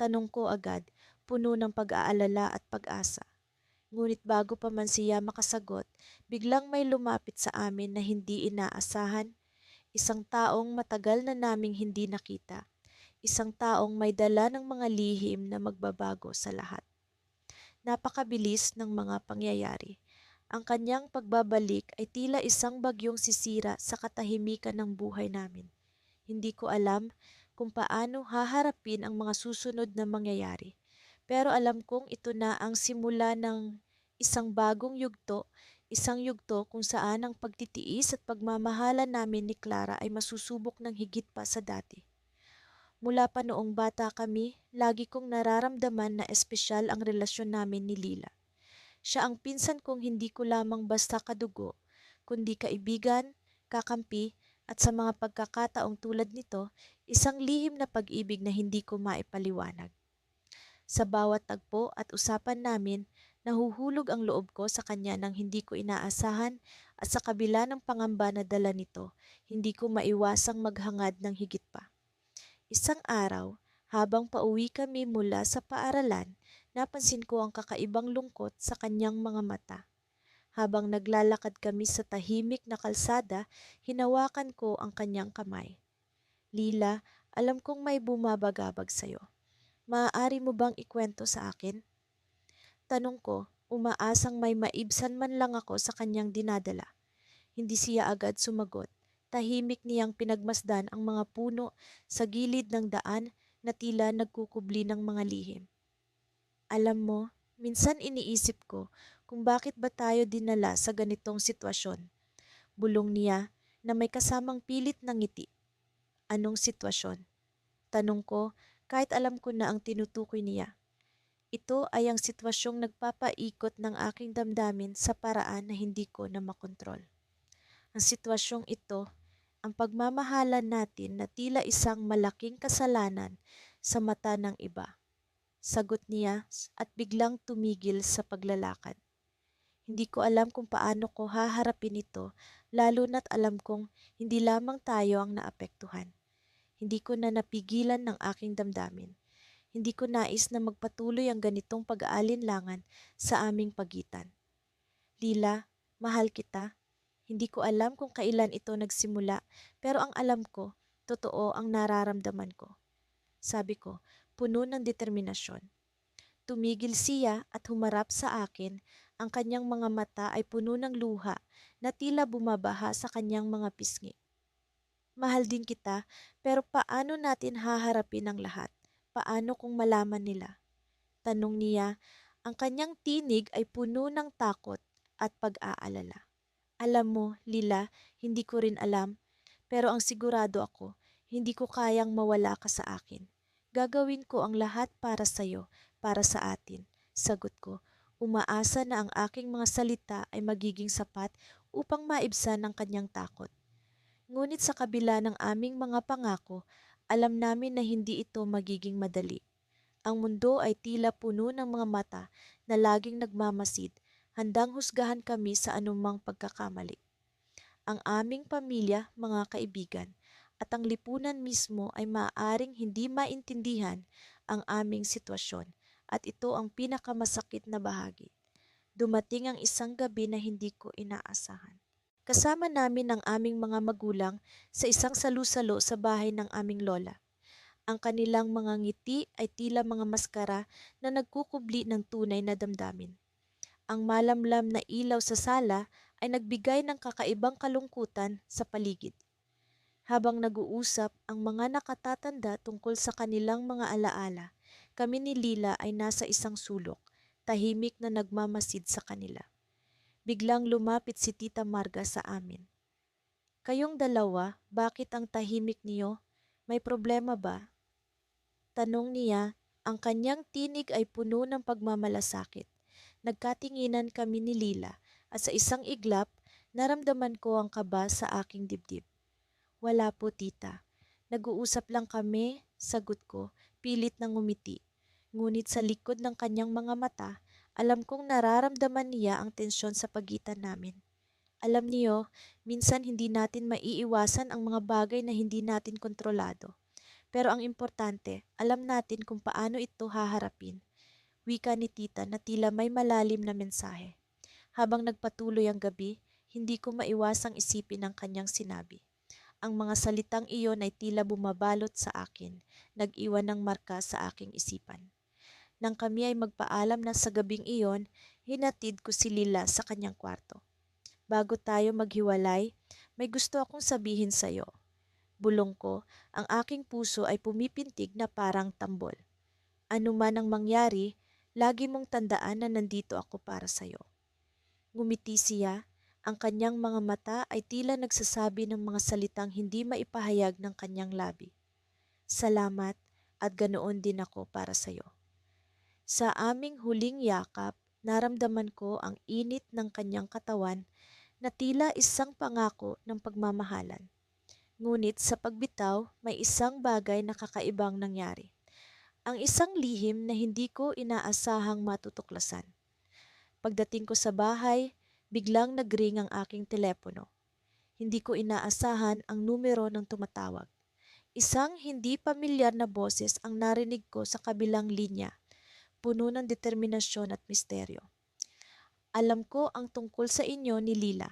Tanong ko agad, puno ng pag-aalala at pag-asa. Ngunit bago pa man siya makasagot, biglang may lumapit sa amin na hindi inaasahan. Isang taong matagal na naming hindi nakita. Isang taong may dala ng mga lihim na magbabago sa lahat. Napakabilis ng mga pangyayari. Ang kanyang pagbabalik ay tila isang bagyong sisira sa katahimikan ng buhay namin. Hindi ko alam kung paano haharapin ang mga susunod na mangyayari. Pero alam kong ito na ang simula ng isang yugto kung saan ang pagtitiis at pagmamahala namin ni Clara ay masusubok ng higit pa sa dati. Mula pa noong bata kami, lagi kong nararamdaman na espesyal ang relasyon namin ni Lila. Siya ang pinsan kong hindi ko lamang basta kadugo, kundi kaibigan, kakampi, at sa mga pagkakataong tulad nito, isang lihim na pag-ibig na hindi ko maipaliwanag. Sa bawat tagpo at usapan namin, nahuhulog ang loob ko sa kanya nang hindi ko inaasahan at sa kabila ng pangamba na dala nito, hindi ko maiwasang maghangad ng higit pa. Isang araw, habang pauwi kami mula sa paaralan, napansin ko ang kakaibang lungkot sa kanyang mga mata. Habang naglalakad kami sa tahimik na kalsada, hinawakan ko ang kanyang kamay. Lila, alam kong may bumabagabag sa'yo. Maaari mo bang ikwento sa akin? Tanong ko, umaasang may maibsan man lang ako sa kanyang dinadala. Hindi siya agad sumagot. Tahimik niyang pinagmasdan ang mga puno sa gilid ng daan na tila nagkukubli ng mga lihim. Alam mo, minsan iniisip ko kung bakit ba tayo dinala sa ganitong sitwasyon. Bulong niya na may kasamang pilit na ngiti. Anong sitwasyon? Tanong ko kahit alam ko na ang tinutukoy niya. Ito ay ang sitwasyong nagpapaikot ng aking damdamin sa paraan na hindi ko na makontrol. Ang sitwasyong ito, ang pagmamahalan natin na tila isang malaking kasalanan sa mata ng iba. Sagot niya at biglang tumigil sa paglalakad. Hindi ko alam kung paano ko haharapin ito, lalo na't alam kong hindi lamang tayo ang naapektuhan. Hindi ko na napigilan ng aking damdamin. Hindi ko nais na magpatuloy ang ganitong pag-aalinlangan sa aming pagitan. Lila, mahal kita. Hindi ko alam kung kailan ito nagsimula, pero ang alam ko, totoo ang nararamdaman ko. Sabi ko, puno ng determinasyon. Tumigil siya at humarap sa akin. Ang kanyang mga mata ay puno ng luha na tila bumabaha sa kanyang mga pisngi. Mahal din kita, pero paano natin haharapin ang lahat? Paano kung malaman nila? Tanong niya, ang kanyang tinig ay puno ng takot at pag-aalala. Alam mo, Lila, hindi ko rin alam, pero ang sigurado ako, hindi ko kayang mawala ka sa akin. Gagawin ko ang lahat para sa'yo, para sa atin. Sagot ko, umaasa na ang aking mga salita ay magiging sapat upang maibsan ang kanyang takot. Ngunit sa kabila ng aming mga pangako, alam namin na hindi ito magiging madali. Ang mundo ay tila puno ng mga mata na laging nagmamasid, handang husgahan kami sa anumang pagkakamali. Ang aming pamilya, mga kaibigan, at ang lipunan mismo ay maaaring hindi maintindihan ang aming sitwasyon at ito ang pinakamasakit na bahagi. Dumating ang isang gabi na hindi ko inaasahan. Kasama namin ang aming mga magulang sa isang salu-salo sa bahay ng aming lola. Ang kanilang mga ngiti ay tila mga maskara na nagkukubli ng tunay na damdamin. Ang malamlam na ilaw sa sala ay nagbigay ng kakaibang kalungkutan sa paligid. Habang nag-uusap ang mga nakatatanda tungkol sa kanilang mga alaala, kami ni Lila ay nasa isang sulok, tahimik na nagmamasid sa kanila. Biglang lumapit si Tita Marga sa amin. Kayong dalawa, bakit ang tahimik niyo? May problema ba? Tanong niya, ang kanyang tinig ay puno ng pagmamalasakit. Nagkatinginan kami ni Lila at sa isang iglap, naramdaman ko ang kaba sa aking dibdib. Wala po, tita. Nag-uusap lang kami, sagot ko, pilit na ngumiti. Ngunit sa likod ng kanyang mga mata, alam kong nararamdaman niya ang tensyon sa pagitan namin. Alam niyo, minsan hindi natin maiiwasan ang mga bagay na hindi natin kontrolado. Pero ang importante, alam natin kung paano ito haharapin. Wika ni tita na tila may malalim na mensahe. Habang nagpatuloy ang gabi, hindi ko maiwasang isipin ang kanyang sinabi. Ang mga salitang iyon ay tila bumabalot sa akin, nag-iwan ng marka sa aking isipan. Nang kami ay magpaalam na sa gabing iyon, hinatid ko si Lila sa kanyang kwarto. Bago tayo maghiwalay, may gusto akong sabihin sa'yo. Bulong ko, ang aking puso ay pumipintig na parang tambol. Ano man ang mangyari, lagi mong tandaan na nandito ako para sa'yo. Ngumiti siya, ang kanyang mga mata ay tila nagsasabi ng mga salitang hindi maipahayag ng kanyang labi. Salamat at ganoon din ako para sa'yo. Sa aming huling yakap, naramdaman ko ang init ng kanyang katawan na tila isang pangako ng pagmamahalan. Ngunit sa pagbitaw, may isang bagay na kakaibang nangyari. Ang isang lihim na hindi ko inaasahang matutuklasan. Pagdating ko sa bahay, biglang nagring ang aking telepono. Hindi ko inaasahan ang numero ng tumatawag. Isang hindi pamilyar na boses ang narinig ko sa kabilang linya, puno ng determinasyon at misteryo. Alam ko ang tungkol sa inyo ni Lila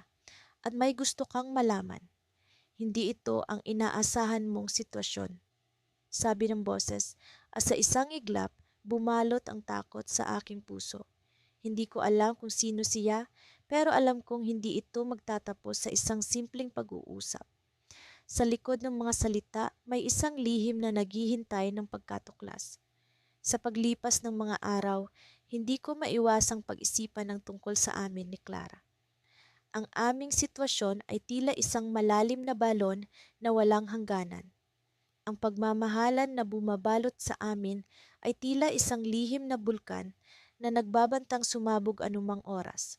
at may gusto kang malaman. Hindi ito ang inaasahan mong sitwasyon. Sabi ng boses, at sa isang iglap, bumalot ang takot sa aking puso. Hindi ko alam kung sino siya, pero alam kong hindi ito magtatapos sa isang simpleng pag-uusap. Sa likod ng mga salita, may isang lihim na naghihintay ng pagkatuklas. Sa paglipas ng mga araw, hindi ko maiwasang pag-isipan ng tungkol sa amin ni Clara. Ang aming sitwasyon ay tila isang malalim na balon na walang hangganan. Ang pagmamahalan na bumabalot sa amin ay tila isang lihim na bulkan na nagbabantang sumabog anumang oras.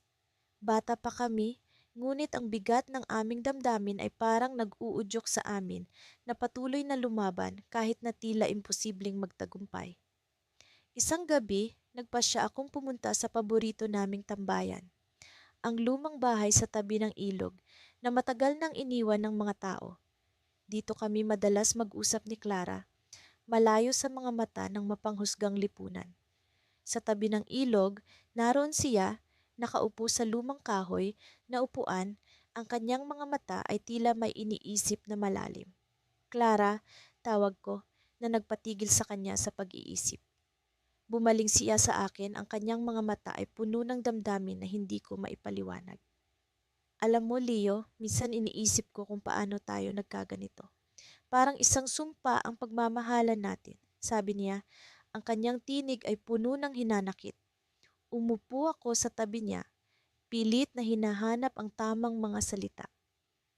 Bata pa kami, ngunit ang bigat ng aming damdamin ay parang nag-uudyok sa amin na patuloy na lumaban kahit na tila imposibleng magtagumpay. Isang gabi, nagpasya akong pumunta sa paborito naming tambayan, ang lumang bahay sa tabi ng ilog na matagal nang iniwan ng mga tao. Dito kami madalas mag-usap ni Clara, malayo sa mga mata ng mapanghusgang lipunan. Sa tabi ng ilog, naroon siya, nakaupo sa lumang kahoy na upuan, ang kanyang mga mata ay tila may iniisip na malalim. Clara, tawag ko, na nagpatigil sa kanya sa pag-iisip. Bumaling siya sa akin, ang kanyang mga mata ay puno ng damdamin na hindi ko maipaliwanag. Alam mo, Leo, minsan iniisip ko kung paano tayo nagkaganito. Parang isang sumpa ang pagmamahalan natin. Sabi niya, ang kanyang tinig ay puno ng hinanakit. Umupo ako sa tabi niya, pilit na hinahanap ang tamang mga salita.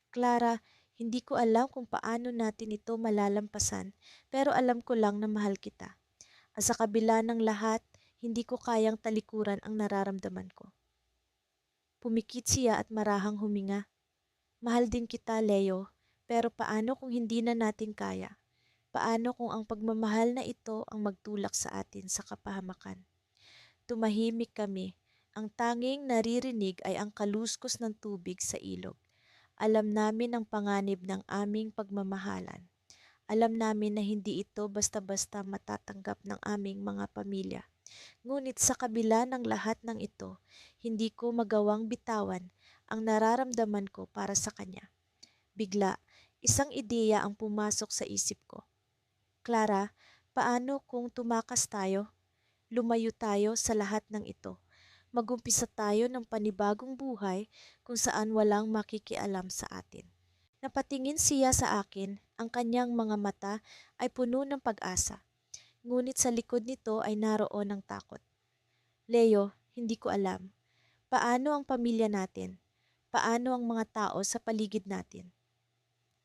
Clara, hindi ko alam kung paano natin ito malalampasan, pero alam ko lang na mahal kita. At sa kabila ng lahat, hindi ko kayang talikuran ang nararamdaman ko. Pumikit siya at marahang huminga. Mahal din kita, Leo, pero paano kung hindi na natin kaya? Paano kung ang pagmamahal na ito ang magtulak sa atin sa kapahamakan? Tumahimik kami. Ang tanging naririnig ay ang kaluskos ng tubig sa ilog. Alam namin ang panganib ng aming pagmamahalan. Alam namin na hindi ito basta-basta matatanggap ng aming mga pamilya. Ngunit sa kabila ng lahat ng ito, hindi ko magawang bitawan ang nararamdaman ko para sa kanya. Bigla, isang ideya ang pumasok sa isip ko. Clara, paano kung tumakas tayo? Lumayo tayo sa lahat ng ito. Magumpisa tayo ng panibagong buhay kung saan walang makikialam sa atin. Napatingin siya sa akin, ang kanyang mga mata ay puno ng pag-asa. Ngunit sa likod nito ay naroon ang takot. Leo, hindi ko alam. Paano ang pamilya natin? Paano ang mga tao sa paligid natin?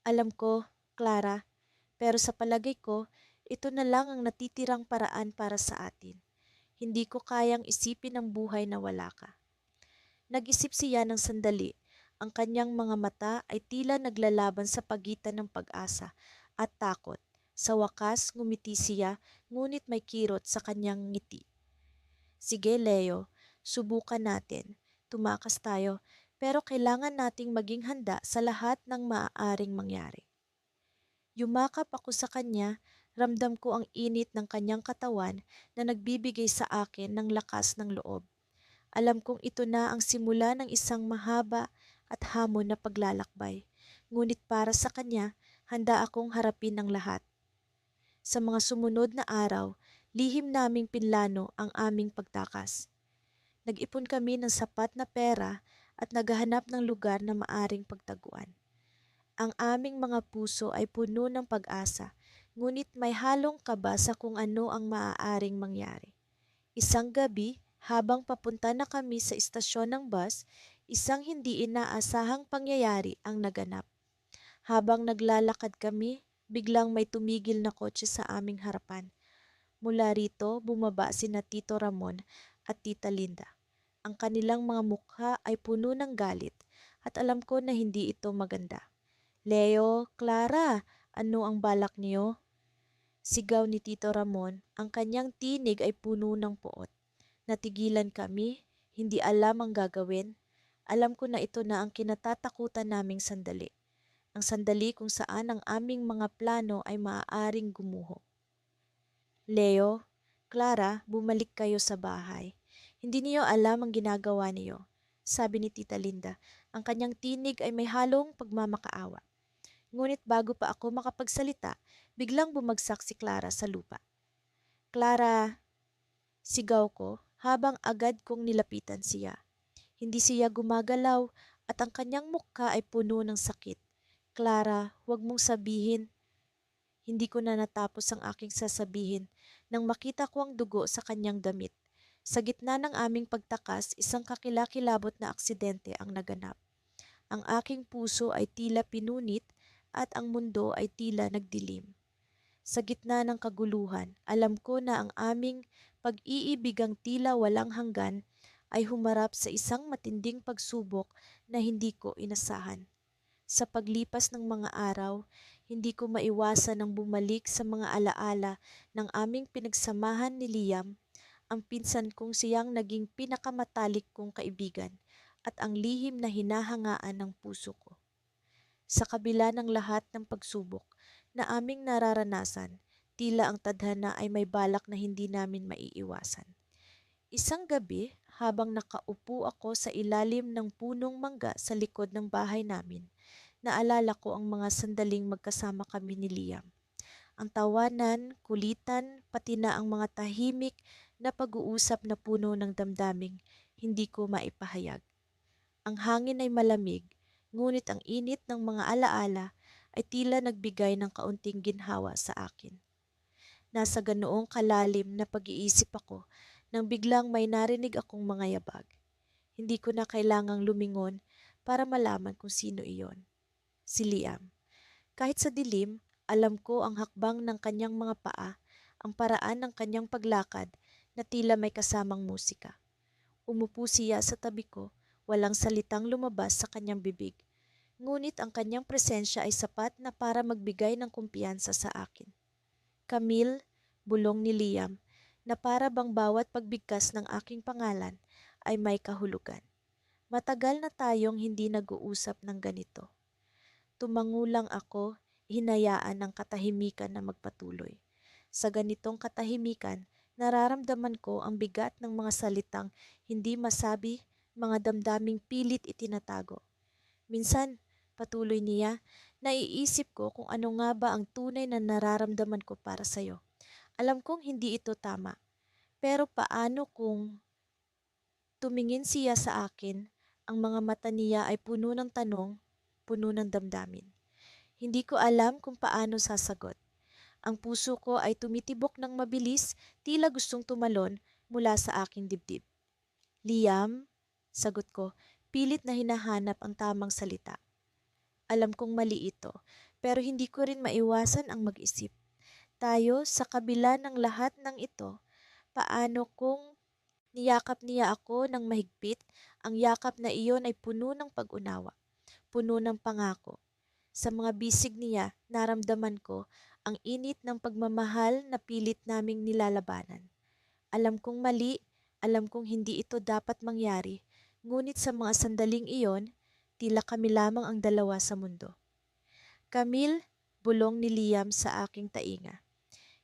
Alam ko, Clara, pero sa palagay ko, ito na lang ang natitirang paraan para sa atin. Hindi ko kayang isipin ang buhay na wala ka. Nag-isip siya ng sandali. Ang kanyang mga mata ay tila naglalaban sa pagitan ng pag-asa at takot. Sa wakas, ngumiti siya, ngunit may kirot sa kanyang ngiti. Sige, Leo, subukan natin. Tumakas tayo, pero kailangan nating maging handa sa lahat ng maaaring mangyari. Yumakap ako sa kanya, ramdam ko ang init ng kanyang katawan na nagbibigay sa akin ng lakas ng loob. Alam kong ito na ang simula ng isang mahaba at hamon na paglalakbay. Ngunit para sa kanya, handa akong harapin ang lahat. Sa mga sumunod na araw, lihim naming pinlano ang aming pagtakas. Nag-ipon kami ng sapat na pera at naghahanap ng lugar na maaring pagtaguan. Ang aming mga puso ay puno ng pag-asa, ngunit may halong kaba sa kung ano ang maaaring mangyari. Isang gabi, habang papunta na kami sa istasyon ng bus, isang hindi inaasahang pangyayari ang naganap. Habang naglalakad kami, biglang may tumigil na kotse sa aming harapan. Mula rito, bumaba sina Tito Ramon at Tita Linda. Ang kanilang mga mukha ay puno ng galit at alam ko na hindi ito maganda. Leo, Clara, ano ang balak niyo? Sigaw ni Tito Ramon, ang kanyang tinig ay puno ng poot. Natigilan kami, hindi alam ang gagawin. Alam ko na ito na ang kinatatakutan naming sandali. Ang sandali kung saan ang aming mga plano ay maaaring gumuho. Leo, Clara, bumalik kayo sa bahay. Hindi niyo alam ang ginagawa niyo, sabi ni Tita Linda. Ang kanyang tinig ay may halong pagmamakaawa. Ngunit bago pa ako makapagsalita, biglang bumagsak si Clara sa lupa. Clara, sigaw ko habang agad kong nilapitan siya. Hindi siya gumagalaw at ang kanyang mukha ay puno ng sakit. Clara, huwag mong sabihin. Hindi ko na natapos ang aking sasabihin nang makita ko ang dugo sa kanyang damit. Sa gitna ng aming pagtakas, isang kakilakilabot na aksidente ang naganap. Ang aking puso ay tila pinunit at ang mundo ay tila nagdilim. Sa gitna ng kaguluhan, alam ko na ang aming pag-iibigang tila walang hanggan ay humarap sa isang matinding pagsubok na hindi ko inasahan. Sa paglipas ng mga araw, hindi ko maiwasan ang bumalik sa mga alaala ng aming pinagsamahan ni Liam, ang pinsan kong siyang naging pinakamatalik kong kaibigan at ang lihim na hinahangaan ng puso ko. Sa kabila ng lahat ng pagsubok na aming nararanasan, tila ang tadhana ay may balak na hindi namin maiiwasan. Isang gabi, habang nakaupo ako sa ilalim ng punong mangga sa likod ng bahay namin, naalala ko ang mga sandaling magkasama kami ni Liam. Ang tawanan, kulitan, pati na ang mga tahimik na pag-uusap na puno ng damdaming hindi ko maipahayag. Ang hangin ay malamig, ngunit ang init ng mga alaala ay tila nagbigay ng kaunting ginhawa sa akin. Nasa ganoong kalalim na pag-iisip ako nang biglang may narinig akong mga yabag. Hindi ko na kailangang lumingon para malaman kung sino iyon. Si Liam. Kahit sa dilim, alam ko ang hakbang ng kanyang mga paa, ang paraan ng kanyang paglakad na tila may kasamang musika. Umupo siya sa tabi ko, walang salitang lumabas sa kanyang bibig. Ngunit ang kanyang presensya ay sapat na para magbigay ng kumpiyansa sa akin. Camille, bulong ni Liam, na para bang bawat pagbigkas ng aking pangalan ay may kahulugan. Matagal na tayong hindi nag-uusap ng ganito. Tumangulang ako, hinayaan ng katahimikan na magpatuloy. Sa ganitong katahimikan, nararamdaman ko ang bigat ng mga salitang hindi masabi, mga damdaming pilit itinatago. Minsan, patuloy niya, naiisip ko kung ano nga ba ang tunay na nararamdaman ko para sa'yo. Alam kong hindi ito tama, pero paano kung tumingin siya sa akin, ang mga mata niya ay puno ng tanong, puno ng damdamin. Hindi ko alam kung paano sasagot. Ang puso ko ay tumitibok ng mabilis, tila gustong tumalon mula sa aking dibdib. Liam, sagot ko, pilit na hinahanap ang tamang salita. Alam kong mali ito, pero hindi ko rin maiwasan ang mag-isip. Tayo, sa kabila ng lahat ng ito, paano kung niyakap niya ako ng mahigpit, ang yakap na iyon ay puno ng pag-unawa, puno ng pangako. Sa mga bisig niya, naramdaman ko ang init ng pagmamahal na pilit naming nilalabanan. Alam kong mali, alam kong hindi ito dapat mangyari, ngunit sa mga sandaling iyon, tila kami lamang ang dalawa sa mundo. Camille, bulong ni Liam sa aking tainga.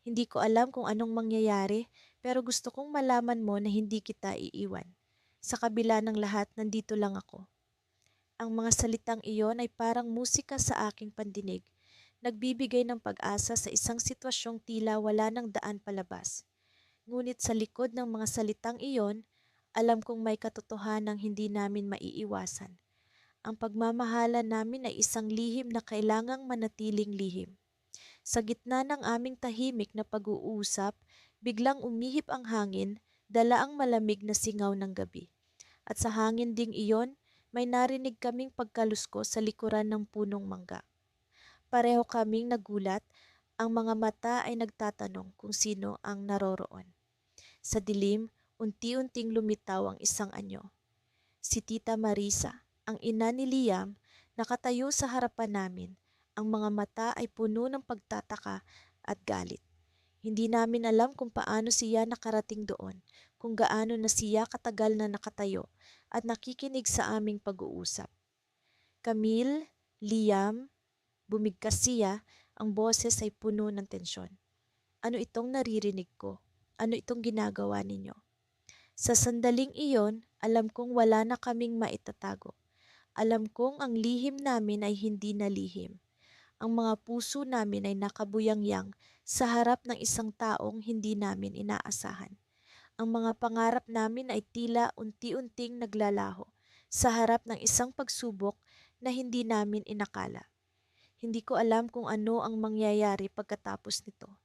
Hindi ko alam kung anong mangyayari, pero gusto kong malaman mo na hindi kita iiwan. Sa kabila ng lahat, nandito lang ako. Ang mga salitang iyon ay parang musika sa aking pandinig, nagbibigay ng pag-asa sa isang sitwasyong tila wala ng daan palabas. Ngunit sa likod ng mga salitang iyon, alam kong may katotohanang hindi namin maiiwasan. Ang pagmamahala namin ay isang lihim na kailangang manatiling lihim. Sa gitna ng aming tahimik na pag-uusap, biglang umihip ang hangin, dala ang malamig na singaw ng gabi. At sa hangin ding iyon, may narinig kaming pagkalusko sa likuran ng punong mangga. Pareho kaming nagulat, ang mga mata ay nagtatanong kung sino ang naroroon. Sa dilim, unti-unting lumitaw ang isang anyo. Si Tita Marisa, ang ina ni Liam, nakatayo sa harapan namin. Ang mga mata ay puno ng pagtataka at galit. Hindi namin alam kung paano siya nakarating doon, kung gaano na siya katagal na nakatayo at nakikinig sa aming pag-uusap. Camille, Liam, bumigkas siya, ang boses ay puno ng tensyon. Ano itong naririnig ko? Ano itong ginagawa ninyo? Sa sandaling iyon, alam kong wala na kaming maitatago. Alam kong ang lihim namin ay hindi na lihim. Ang mga puso namin ay nakabuyangyang sa harap ng isang taong hindi namin inaasahan. Ang mga pangarap namin ay tila unti-unting naglalaho sa harap ng isang pagsubok na hindi namin inakala. Hindi ko alam kung ano ang mangyayari pagkatapos nito.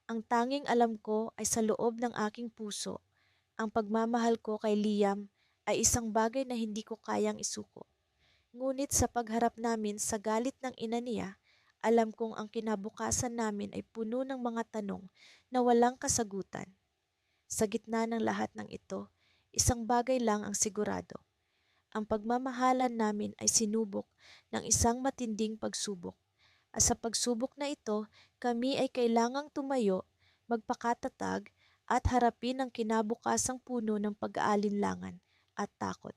Ang tanging alam ko ay sa loob ng aking puso, Ang pagmamahal ko kay Liam ay isang bagay na hindi ko kayang isuko. Ngunit sa pagharap namin sa galit ng ina niya, alam kong ang kinabukasan namin ay puno ng mga tanong na walang kasagutan. Sa gitna ng lahat ng ito, isang bagay lang ang sigurado. Ang pagmamahalan namin ay sinubok ng isang matinding pagsubok. At sa pagsubok na ito, kami ay kailangang tumayo, magpakatatag, at harapin ang kinabukasang puno ng pag-aalinlangan at takot.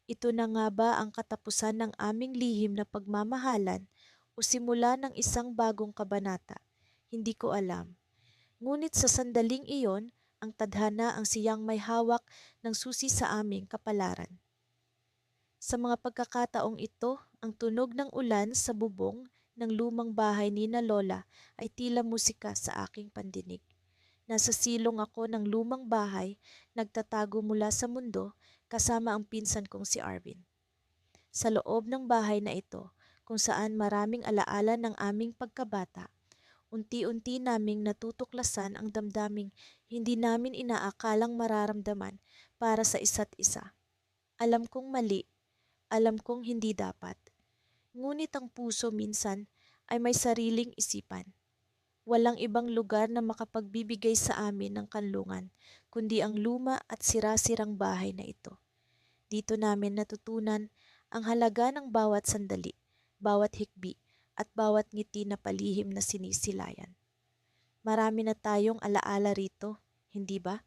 Ito na nga ba ang katapusan ng aming lihim na pagmamahalan o simula ng isang bagong kabanata? Hindi ko alam. Ngunit sa sandaling iyon, ang tadhana ang siyang may hawak ng susi sa aming kapalaran. Sa mga pagkakataong ito, ang tunog ng ulan sa bubong ng lumang bahay ni na Lola ay tila musika sa aking pandinig. Nasa silong ako ng lumang bahay, nagtatago mula sa mundo kasama ang pinsan kong si Arvin. Sa loob ng bahay na ito, kung saan maraming alaala ng aming pagkabata, unti-unti naming natutuklasan ang damdaming hindi namin inaakalang mararamdaman para sa isa't isa. Alam kong mali, alam kong hindi dapat. Ngunit ang puso minsan ay may sariling isipan. Walang ibang lugar na makapagbibigay sa amin ng kanlungan, kundi ang luma at sira-sirang bahay na ito. Dito namin natutunan ang halaga ng bawat sandali, bawat hikbi, at bawat ngiti na palihim na sinisilayan. Marami na tayong alaala rito, hindi ba?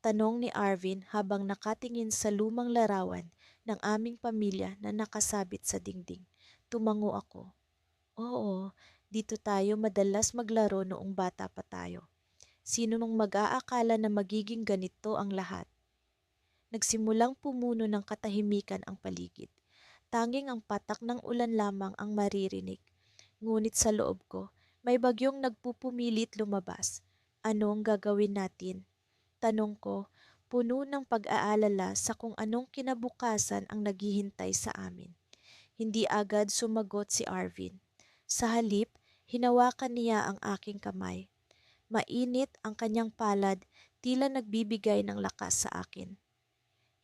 Tanong ni Arvin habang nakatingin sa lumang larawan ng aming pamilya na nakasabit sa dingding. Tumango ako. Oo, dito tayo madalas maglaro noong bata pa tayo. Sino mang mag-aakala na magiging ganito ang lahat? Nagsimulang pumuno ng katahimikan ang paligid. Tanging ang patak ng ulan lamang ang maririnig. Ngunit sa loob ko, may bagyong nagpupumilit lumabas. Anong gagawin natin? Tanong ko, puno ng pag-aalala sa kung anong kinabukasan ang naghihintay sa amin. Hindi agad sumagot si Arvin. Sa halip, hinawakan niya ang aking kamay. Mainit ang kanyang palad, tila nagbibigay ng lakas sa akin.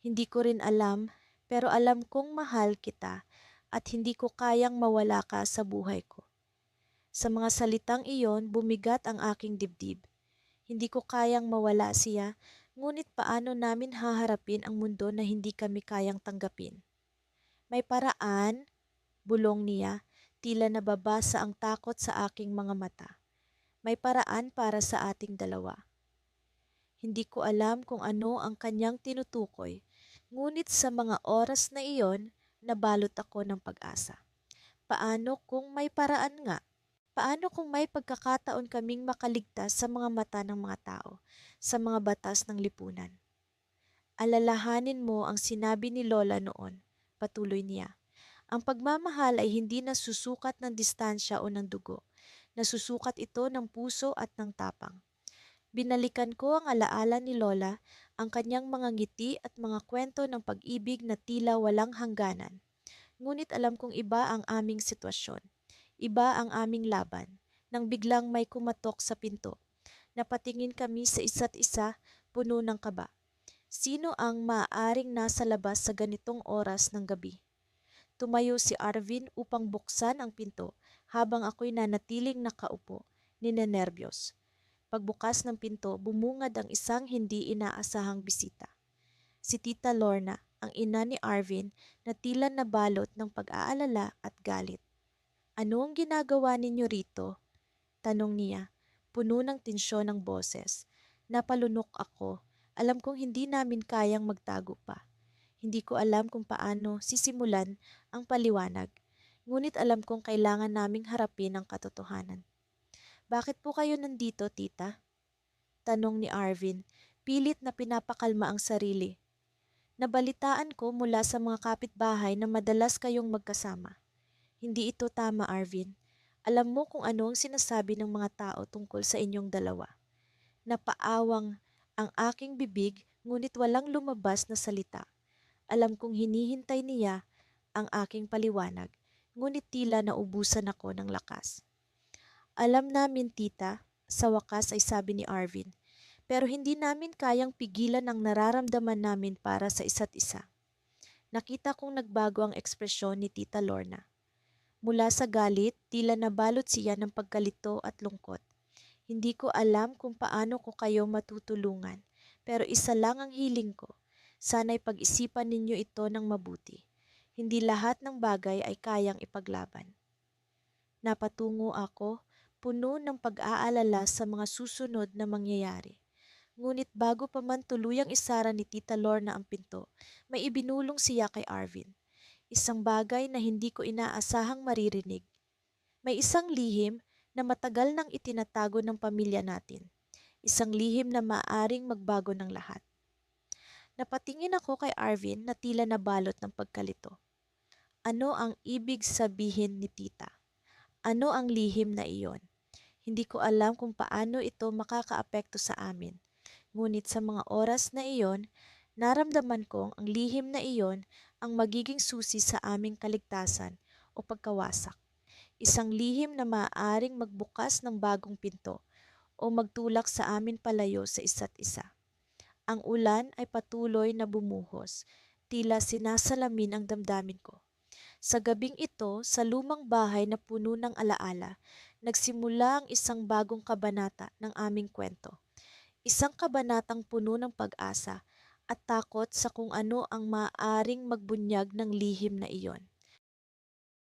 Hindi ko rin alam, pero alam kong mahal kita at hindi ko kayang mawala ka sa buhay ko. Sa mga salitang iyon, bumigat ang aking dibdib. Hindi ko kayang mawala siya, ngunit paano namin haharapin ang mundo na hindi kami kayang tanggapin? May paraan, bulong niya, tila nababasa ang takot sa aking mga mata. May paraan para sa ating dalawa. Hindi ko alam kung ano ang kanyang tinutukoy, ngunit sa mga oras na iyon, nabalot ako ng pag-asa. Paano kung may paraan nga? Paano kung may pagkakataon kaming makaligtas sa mga mata ng mga tao, sa mga batas ng lipunan? Alalahanin mo ang sinabi ni Lola noon, patuloy niya. Ang pagmamahal ay hindi nasusukat ng distansya o ng dugo. Nasusukat ito ng puso at ng tapang. Binalikan ko ang alaala ni Lola, ang kanyang mga ngiti at mga kwento ng pag-ibig na tila walang hangganan. Ngunit alam kong iba ang aming sitwasyon. Iba ang aming laban. Nang biglang may kumatok sa pinto. Napatingin kami sa isa't isa, puno ng kaba. Sino ang maaaring nasa labas sa ganitong oras ng gabi? Tumayo si Arvin upang buksan ang pinto habang ako'y nanatiling nakaupo, ninenerbiyos. Pagbukas ng pinto, bumungad ang isang hindi inaasahang bisita. Si Tita Lorna, ang ina ni Arvin, na tila nabalot ng pag-aalala at galit. Ano ang ginagawa ninyo rito? Tanong niya, puno ng tensyon ng boses. Napalunok ako. Alam kong hindi namin kayang magtago pa. Hindi ko alam kung paano sisimulan ang paliwanag. Ngunit alam kong kailangan naming harapin ang katotohanan. Bakit po kayo nandito, tita? Tanong ni Arvin, pilit na pinapakalma ang sarili. Nabalitaan ko mula sa mga kapitbahay na madalas kayong magkasama. Hindi ito tama, Arvin. Alam mo kung ano ang sinasabi ng mga tao tungkol sa inyong dalawa. Napaawang ang aking bibig ngunit walang lumabas na salita. Alam kong hinihintay niya ang aking paliwanag, ngunit tila naubusan ako ng lakas. Alam namin, tita, sa wakas ay sabi ni Arvin. pero hindi namin kayang pigilan ang nararamdaman namin para sa isa't isa. Nakita kong nagbago ang ekspresyon ni Tita Lorna. Mula sa galit, tila nabalot siya ng pagkalito at lungkot. Hindi ko alam kung paano ko kayo matutulungan, pero isa lang ang hiling ko. Sana'y pag-isipan ninyo ito ng mabuti. Hindi lahat ng bagay ay kayang ipaglaban. Napatungo ako, puno ng pag-aalala sa mga susunod na mangyayari. Ngunit bago pa man tuluyang isara ni Tita Lorna ang pinto, may ibinulong siya kay Arvin. Isang bagay na hindi ko inaasahang maririnig. May isang lihim na matagal nang itinatago ng pamilya natin. Isang lihim na maaring magbago ng lahat. Napatingin ako kay Arvin na tila nabalot ng pagkalito. Ano ang ibig sabihin ni Tita? Ano ang lihim na iyon? Hindi ko alam kung paano ito makakaapekto sa amin. Ngunit sa mga oras na iyon, naramdaman kong ang lihim na iyon ang magiging susi sa aming kaligtasan o pagkawasak. Isang lihim na maaaring magbukas ng bagong pinto o magtulak sa amin palayo sa isa't isa. Ang ulan ay patuloy na bumuhos, tila sinasalamin ang damdamin ko. Sa gabing ito, sa lumang bahay na puno ng alaala, nagsimula ang isang bagong kabanata ng aming kwento. Isang kabanatang puno ng pag-asa at takot sa kung ano ang maaaring magbunyag ng lihim na iyon.